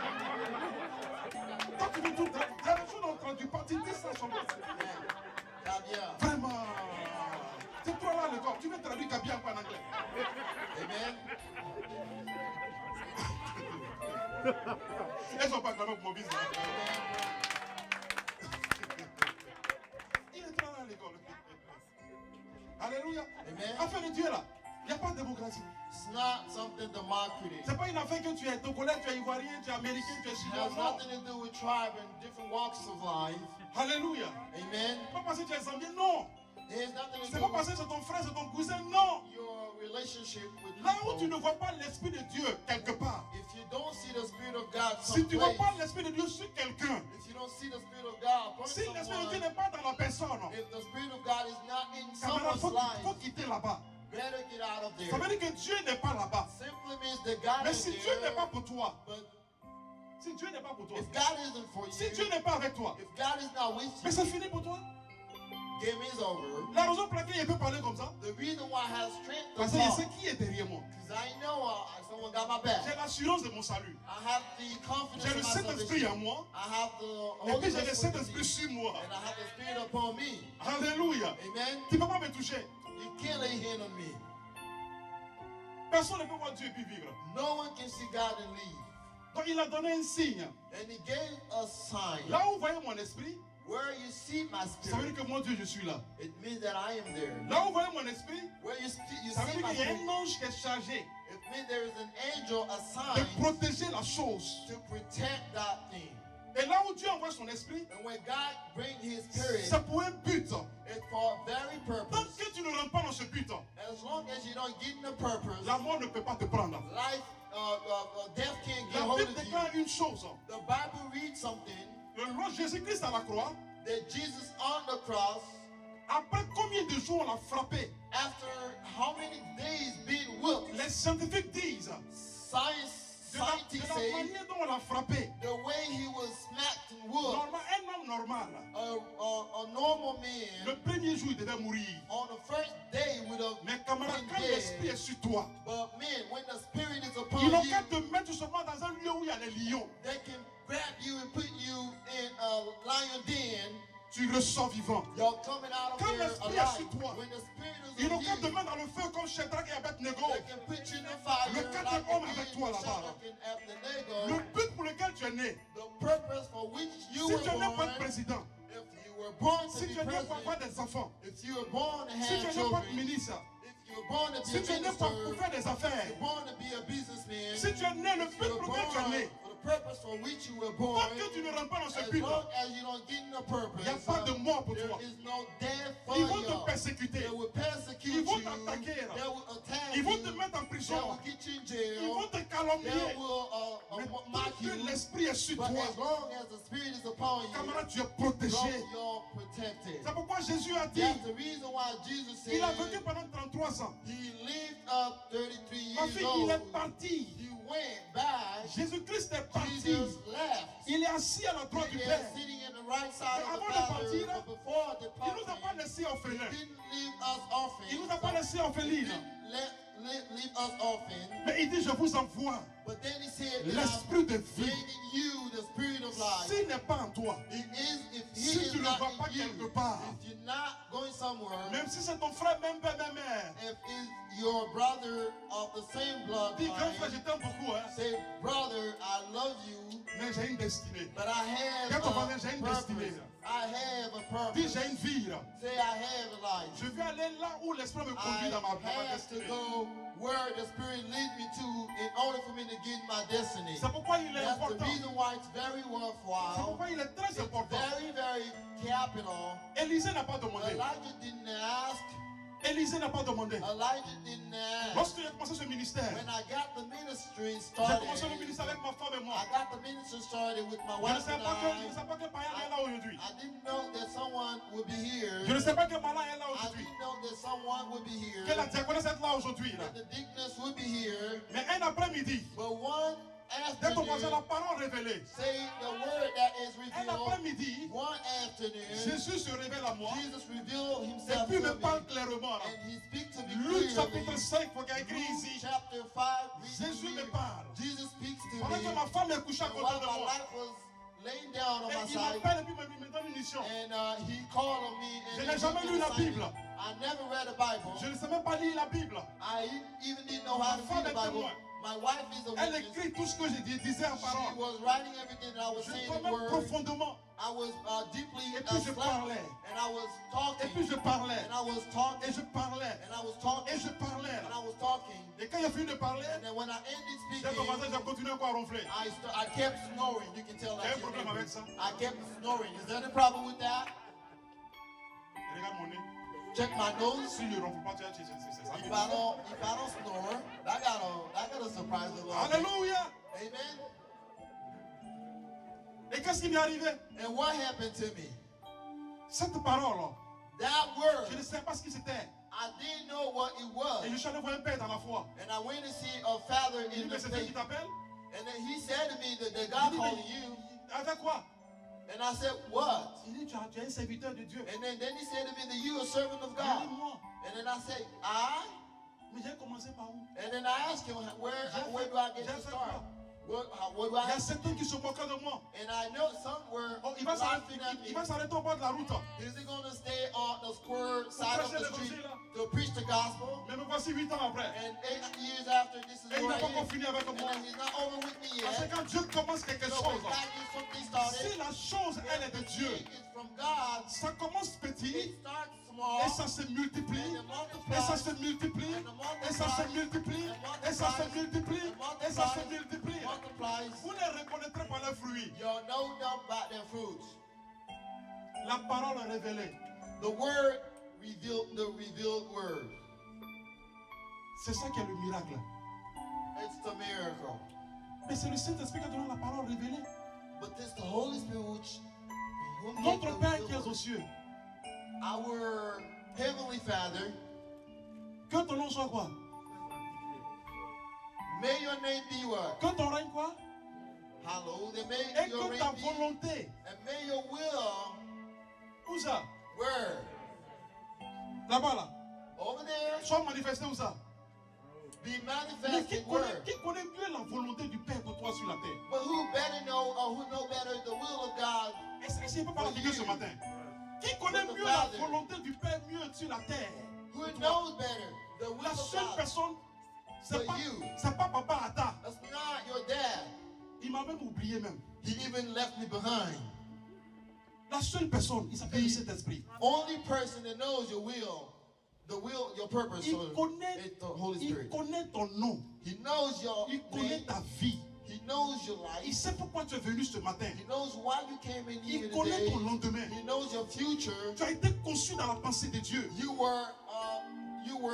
Toi, tu dis tout, les gens n'ont traduit pas, tu dis ça, son Caviar. Vraiment. C'est toi là le corps, tu veux traduire Kabien en anglais. Amen. Elles sont pas clamées pour mon business. Il est trop là à l'école. Alléluia. Amen. Affaire de Dieu là, il n'y a pas de démocratie. It's not something democratic. C'est pas une affaire que tu es togolais, tu es ivoirien, tu es américain, tu es It chinois. has Non. nothing to do with tribe and different walks of life. Alléluia. Amen. C'est pas parce que tu es zambien, non. It has nothing to C'est do pas parce with que c'est ton frère, c'est ton cousin, non. your relationship with Là où tu ne people. vois pas l'Esprit de Dieu quelque part, If you don't see the Spirit of God si tu ne vois someplace, pas l'Esprit de Dieu sur quelqu'un, if you don't see the Spirit of God upon si l'Esprit de Dieu someone, n'est pas dans la personne, if the Spirit of God is not in camarade, someone's faut life, quitter là-bas. better get out of Ça veut there. dire que Dieu n'est pas là-bas. Simply means that God Mais is si Dieu n'est pas there, pour toi, but si Dieu n'est pas pour toi, if God isn't for si Dieu you, n'est pas avec toi, if God is not with mais you, c'est fini pour toi. game is over. La raison pour laquelle il peut parler comme ça, The reason why I have strength to parce qu'il sait talk, qui est derrière moi. because I know someone got my back. J'ai l'assurance de mon salut. I have the confidence J'ai in le my Saint-Esprit en salvation. moi. I have the Et Holy puis j'ai le Ghost Saint-Esprit within me, sur moi. and I have the Spirit upon me. Alléluia. Amen. Tu ne peux pas me toucher. You can't lay hand on me. Personne ne peut voir Dieu et puis vivre. No one can see God and leave. Donc il a donné un signe. And he gave a sign. Là où vous voyez mon esprit, Where you see my ça veut spirit, dire que mon Dieu, je suis là. it means that I am there. Là où vous voyez mon esprit, Where you ça veut see dire my qu'il y a spirit, un ange qui est chargé it means there is an angel de assigned protéger la chose. to protect that thing. Et là où Dieu envoie son esprit, And when God brings his spirit, c'est pour un but. it's for a very Tant purpose. que tu ne rentres pas dans ce but, As long as you don't get in the purpose, la mort ne peut pas te prendre. life, death can't get La hold Bible of you. déclare une chose. The Bible reads something Lorsque Jésus-Christ à la croix, that Jesus on the cross, après combien de jours on l'a frappé? after how many days being whipped, Les scientifiques disent, scientists de la say manière dont on l'a frappé, the way he was smacked and whooped, un homme normal, a normal le man premier jour il devait mourir. on the first day would have Mais camarade, been quand l'esprit dead. est sur toi, But man, when the spirit is upon ils n'ont you, qu'à te mettre seulement dans un lieu où il y a les lions. they can grab you and put you in a lion den. Tu ressors vivant. You're coming out of Quand there l'esprit est alive. sur toi, When the spirit ils is n'ont on qu'à te you, mettre dans le feu comme Shadrach et Abednego. they can put you in the fire Le like quatrième they homme did avec toi with là-bas. Shadrach and Abednego. Le but pour lequel tu es né, The purpose for which you si were tu es né pour born, être président, if you were born to si be tu es né pour avoir president, des enfants, if you were born to si tu have es né pour être children, ministre, if you were born to si be tu a es né minister, pour faire des affaires, if you were born to be a businessman, si tu es né, le if but you were pour lequel tu es born né, for the purpose for which you were born, tant que tu ne rentres pas dans ce as but, long as you don't get in the purpose, il n'y a pas de mort pour there toi. is no death for Ils vont you. te persécuter. They will persecute Ils vont you. t'attaquer. They will attack Ils vont you. te mettre en They prison. will get you in Ils jail. vont te They calomnier. will Mais mock tant you. que l'esprit est sur But toi, as long as the spirit is upon you, camarade, tu es protégé. you're protected. C'est pourquoi Jésus a dit, That's the reason why Jesus il a said vécu pendant 33 ans. he lived up 33 Ma years fille, old. il est parti. He went back. Jésus-Christ est parti. Jesus left. Il est assis à la droite He du is Père. sitting in the right side Mais of the avant de Father, partir, but before Il ne nous a pas departing, laissé he orphelins. didn't leave us orphans. Il ne nous a pas laissé orphelines. Leave us orphans. Mais il dit, je vous envoie But then he said, l'esprit de I'm vie. bringing you the spirit of life. S'il n'est pas en toi, It is if he si is tu ne not vas pas in you, quelque part, if you're not going somewhere, même si c'est ton frère, même père, même mère, if it's your brother of the same blood dis grand frère, line, je t'aime beaucoup, hein, say, brother, I love you, mais j'ai une destinée. but I have Dis à ton a voisin, j'ai une purpose. destinée. I have a Dis, purpose. j'ai une vie. Say, I have a life. Je vais aller là où l'esprit me conduit I dans ma have to destinée. go where the Spirit leads me to in order for me to get my destiny. C'est pourquoi il est That's the important. reason why it's very C'est worthwhile. pourquoi il est très It's important. very capital. Élisée n'a pas demandé. Elijah didn't ask. Élisée n'a pas demandé. Elijah didn't ask. Lorsque j'ai commencé ce ministère, When I got the ministry j'ai started, commencé le ministère avec ma femme et moi. I got the ministry started with my Je ne wife sais and pas I. que Payal est là aujourd'hui. I didn't know that someone would be here. Je ne sais pas que Mala est là I aujourd'hui. didn't know that someone would be here. Que la diaconesse est là aujourd'hui. That the deaconess would be here. Mais un après-midi, But one dès qu'on voit la afternoon, parole révélée, say the word that is un revealed. après-midi, One afternoon, Jésus se révèle à moi Jesus revealed et himself puis me to parle me. clairement. And he speaks to me Luc clearly. chapitre 5, faut qu'il y ait écrit Luke ici. chapter 5, read Jésus me here. parle. Jesus speaks to Pendant me. que ma femme est couchée à And côté while de my moi. wife was laying down on Et my il side, m'appelle et puis il me donne une mission. and he called on me. Je And n'ai he jamais gave lu me la a sign. Bible. I never read a Bible. Je ne sais même pas lire la Bible. I even didn't know how to Ma femme read the est Bible. témoin. My wife is a Elle witness. écrit tout ce que je disais en She parole. was writing everything that I was Je saying crois in même words. profondément. I was deeply Et puis je slept, parlais. and I was Et talking, puis je parlais. and I was Et talking, je parlais. and I was talking, Et je parlais. and I was talking. Et quand il a fini de parler, And then when I ended j'ai commencé, speaking, j'ai continué encore à ronfler. I kept snoring. You can tell Il y a un that. problème avec ça. I kept snoring. Is there any problem with that? Regarde mon nez. Check my nose. Si je ne ronfle pas, c'est ça. If I don't snore, that gotta surprise the Lord. Alléluia. Amen. Et qu'est-ce qui m'est arrivé? And what happened to me? Cette parole, That je word, ne sais pas ce que c'était. I didn't know what it was. Et je suis allé voir un père dans la foi. And I went to see a father Il dit, in mais the c'est Dieu qui faith. t'appelle? And then he said to me that Il God dit, calling mais you. avec quoi? And I said, what? Il dit, tu es un serviteur de Dieu. And then he said to me that you a servant of Il God. dit, moi. And then I said, I? Mais j'ai commencé par où? And then I asked him, where do I get to J'ai fait start? quoi? What do Il y I a certains qui se moquaient de moi. And I know some were Oh, il va laughing at il me. va s'arrêter au bord de la route. Is he going to stay on the square side of prêcher the street l'évangile, là. to preach the gospel? Mais me voici 8 ans après. And 8 years after, this is Et il where n'a I pas am. encore fini avec And moi. then he's not over with me Parce que yet. quand Dieu commence quelque So chose, when God gets something si started, la chose, elle est de Dieu, it's from God. ça commence petit, It starts small. et ça se multiplie, And it multiplies. et ça se multiplie, et ça se multiplie, et ça se multiplie, et ça se multiplie. Multiplies. Vous les reconnaîtrez par leurs fruits. You'll know them by their fruits. La parole est révélée. The word revealed, the revealed word. C'est ça qui est le miracle. It's the miracle. Mais c'est le Saint-Esprit qui a donné la parole révélée. But it's the Holy Spirit which whom gave Notre the Père revealed qui est word. aux cieux, Our Heavenly Father, que ton nom soit quoi? may your name be what? Que ton règne quoi? Hallowed. And may Et your que ta reign be, volonté, and may your will, où ça? where? Là-bas là, Over there, soit manifesté où ça? be Mais manifested where? qui connaît mieux la volonté du Père pour toi sur la terre? But who better know, or who know better the will of God? Est-ce que je peux pas l'appliquer ce matin? Qui connaît mieux la volonté du Père mieux sur la terre? Who knows better the will La of seule God? personne, For you. c'est pas papa Ata. That's not your dad. Il m'a même oublié même. He even left me behind. La seule personne, il s'appelle le Saint-Esprit. Only person that knows your will, your purpose, Il so connaît, it's the Holy il Spirit. connaît ton nom. He knows your Il connaît name. ta vie. He knows your Il life. sait pourquoi tu es venu ce matin. He knows why you came in here Il connaît today. ton lendemain. He knows your future. Tu as été conçu dans la pensée de Dieu. You were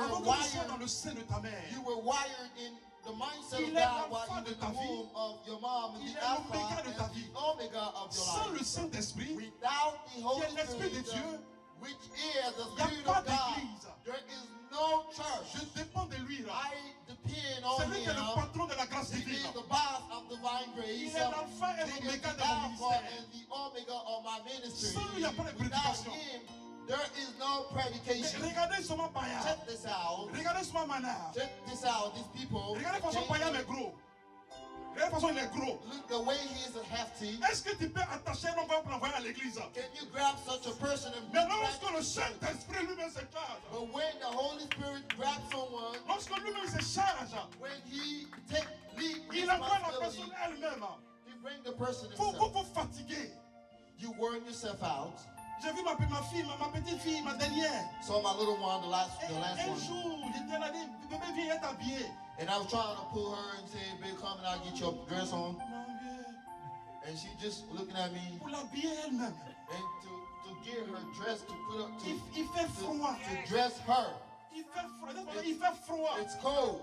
Avant que tu sois dans wired. le sein de ta mère. You were wired in the mindset Il of est God while l'alpha you de were in ta the vie. womb of your mom, and Il the est l'oméga alpha de and ta the vie. omega of your Sans life. le Saint-Esprit, Without the qui Holy est l'Esprit de Spirit, Dieu, which is the il n'y a Spirit pas of God, d'église. there is no church. Je dépends de lui là. I depend C'est on lui qui est le Him. patron de la grâce He divine. is the boss of divine Il grace. est l'alpha et He is l'oméga the de mon alpha ministère. and the omega of my ministry. Sans lui, il n'y a pas de Without prédication. Him, there is no predication. Mais regardez seulement Paya. Check this out. Regardez seulement Mana. Check this out. These people. Regardez la façon Paya est gros. Regardez la façon il est gros. Look the way he is a hefty. Est-ce que tu peux attacher un homme pour l'envoyer à l'église? Can you grab such a person and Mais bring lorsque back le to church? Saint-Esprit lui-même se charge, But when the Holy Spirit grabs someone, lorsque lui-même se charge, when he take lead il envoie la responsibility, personne elle-même. he bring the person Vous himself. vous fatiguez. You worn yourself out. J'ai vu ma fille, ma petite fille, ma dernière. So my little one, the last Un one, jour, j'étais là, dit, bébé, viens être habillé. and I was trying to pull her and say, "Babe, come and I'll get your dress on." Non, viens. And she just looking at me, Pour l'habiller elle-même. and to get her dress to put up Il fait froid. to dress her. Il fait froid. Il fait froid. It's cold.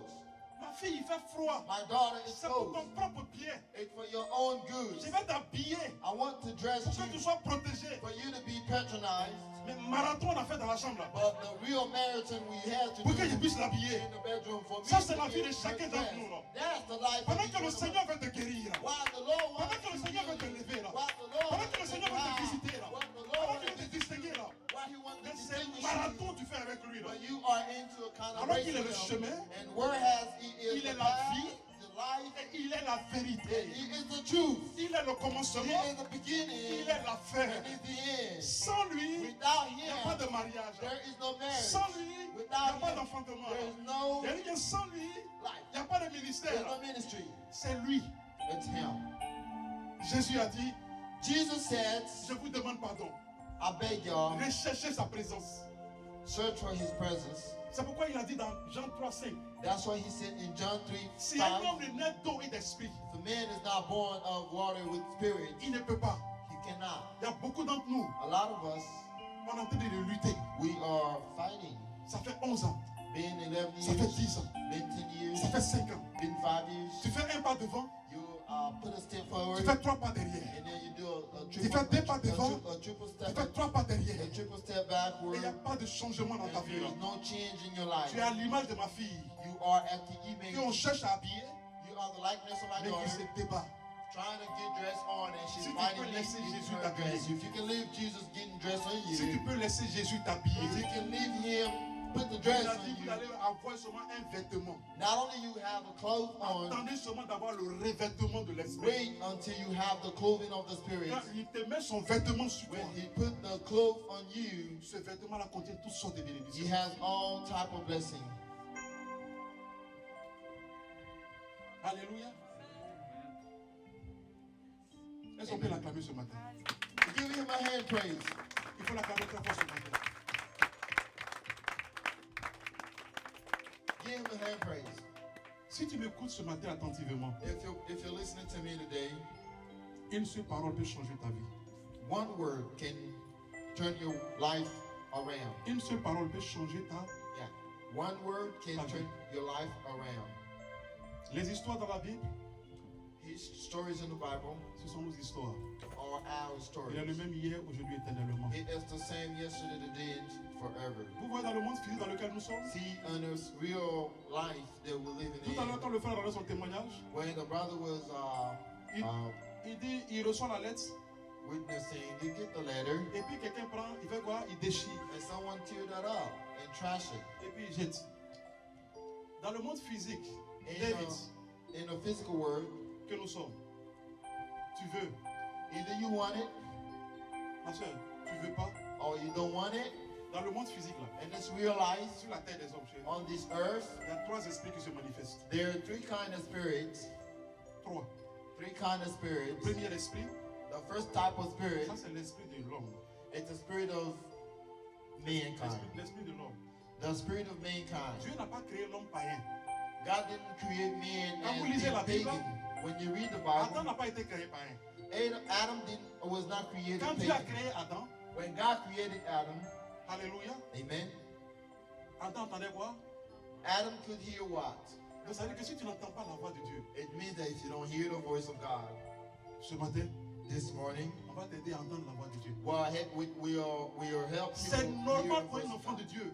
Ma fille, il fait froid. My daughter is C'est pour cold. ton propre bien. It's for your own good. Je vais t'habiller I want to dress pour que tu you sois protégé. for you to be patronized. Mais marathon, on a fait dans la chambre là. But the real marathon we had to Pour do que je puisse l'habiller. in the bedroom for me. Ça, c'est to la vie get de chacun her d'entre dressed. nous, là. That's the life of Pendant each que le one of Seigneur us. veut te guérir. While the Lord Pendant wants que le to Seigneur veut te heal you, lever là. while the Lord Pendant wants que le to Seigneur veut te provide, visiter là. while the Lord Pendant wants qu'il veut te to distinguer là. while He wants to Mais c'est distinguish you, marathon tu fais avec lui là. but you are into a kind of Alors race qu'il est le with Him. chemin, And whereas He is il est the la path, vie, the life, et il est la and vérité. He is the truth. Il est le He commencement. is the beginning, Il est la fin. and He's the end. Sans lui, Without il n'y a pas Him, de mariage. there is no marriage. Sans lui, il n'y a Without pas Him, d'enfantement. there is no Il y a dit que sans lui, life. il n'y a pas de There's ministère. no ministry. C'est lui. It's Him. Jésus a dit, Jesus said, je vous demande pardon. I beg y'all, Recherchez sa présence. search for His presence. C'est pourquoi il a dit dans Jean 3,5, That's why He said in John 3, si un 5, homme est né d'eau et d'esprit, if a man is not born of water with spirit, il ne peut pas. he cannot. Il y a beaucoup d'entre nous, A lot of us, on est en train de lutter. we are fighting. Ça fait 11 ans, Been 11 ça fait years, 10 ans, been 10 years, ça fait 5 ans. been 5 years. Tu fais un pas devant, You put a step tu forward, fais 3 pas derrière. and then you do a Tu triple, fais 2 pas devant, a triple tu step, fais 3 pas derrière. a triple step Et backward, il n'y a pas de changement dans ta and vie. there is no change in your life. Tu es à l'image de ma fille. You are at the Et on image, cherche à habiller, you are the likeness of my mais qui daughter, se débat. trying to get dressed on, and she's Si tu fighting peux me laisser getting Jésus her t'habiller. dress. If you can leave Jesus getting dressed on Si tu you, peux laisser Jésus if t'habiller, you can leave Him put the Il dress a on dit you, qu'il allait avoir seulement un vêtement. not only you have the clothes on, Attendez seulement d'avoir le revêtement de l'esprit. wait until you have the clothing of the Spirit. Quand il te met son vêtement sur toi, When he put the clothes on you, ce vêtement-là contient toutes sortes de he bénédictions. has all type of blessing. Alléluia. Est-ce qu'on peut l'acclamer ce matin? Give him a hand praise. Il faut l'acclamer très fort ce matin. Give him a hand praise. Si tu m'écoutes ce matin attentivement, If you're listening to me today, une seule parole peut changer ta vie. one word can turn your life around. Une seule parole peut changer ta... Yeah. One word can Amen. turn your life around. Les histoires dans la Bible, His stories in the Bible ce sont nos histoires. are our stories. Il est le même hier, aujourd'hui, éternellement. It is the same yesterday, today, and forever. Vous voyez dans le monde physique dans lequel nous sommes, See, in this real life that we're living tout à l'heure quand in, le frère donnait son témoignage, when the brother was il dit, il reçoit la lettre, witnessing, you get the letter, et puis quelqu'un prend, il fait quoi? Il déchire, and someone tear that up and trash it. et puis il jette. Dans le monde physique, In, David, in the physical world, que nous sommes, tu veux, either you want it ma soeur, tu veux pas? or you don't want it. Dans le monde physique, là, In this real life, sur la terre des hommes, chérie, on this earth, il y a trois esprits qui se manifestent. there are three kind of spirits. Trois. Three kind of Le spirits. premier esprit, The first type of spirit, ça c'est l'esprit de l'homme. it's the spirit of mankind. L'esprit de l'homme. The spirit of mankind. Dieu n'a pas créé l'homme païen. God didn't create man Quand vous as lisez la being Bible, pagan. When you read the Adam Bible, n'a pas été créé païen. Adam was not created Quand Dieu a pagan. créé Adam, When God created Adam, alléluia, amen, Adam entendait quoi? Adam could hear what? Donc ça veut dire que si tu n'entends pas la voix de Dieu, It means that if you don't hear the voice of God, ce matin, this morning, on va t'aider à entendre la voix de Dieu. well, we are helping C'est you normal hear the pour voice un of enfant God. de Dieu.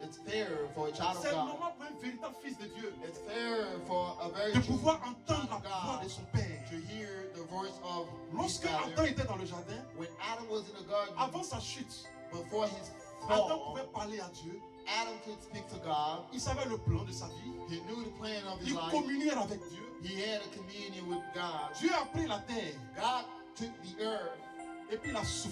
It's fair for a child of C'est God. normal pour un véritable fils de Dieu It's fair for a very de true pouvoir child entendre la of voix God de son Père. to hear the voice of his Lorsque Adam father. était dans le jardin, When Adam was in the garden, avant sa chute, before his Adam fall, pouvait parler à Dieu. Adam could speak to God. Il savait le plan de sa vie. He knew the plan of his Il life. communiait avec Dieu. He had a communion with God. Dieu a pris la terre God took the earth et puis il a soufflé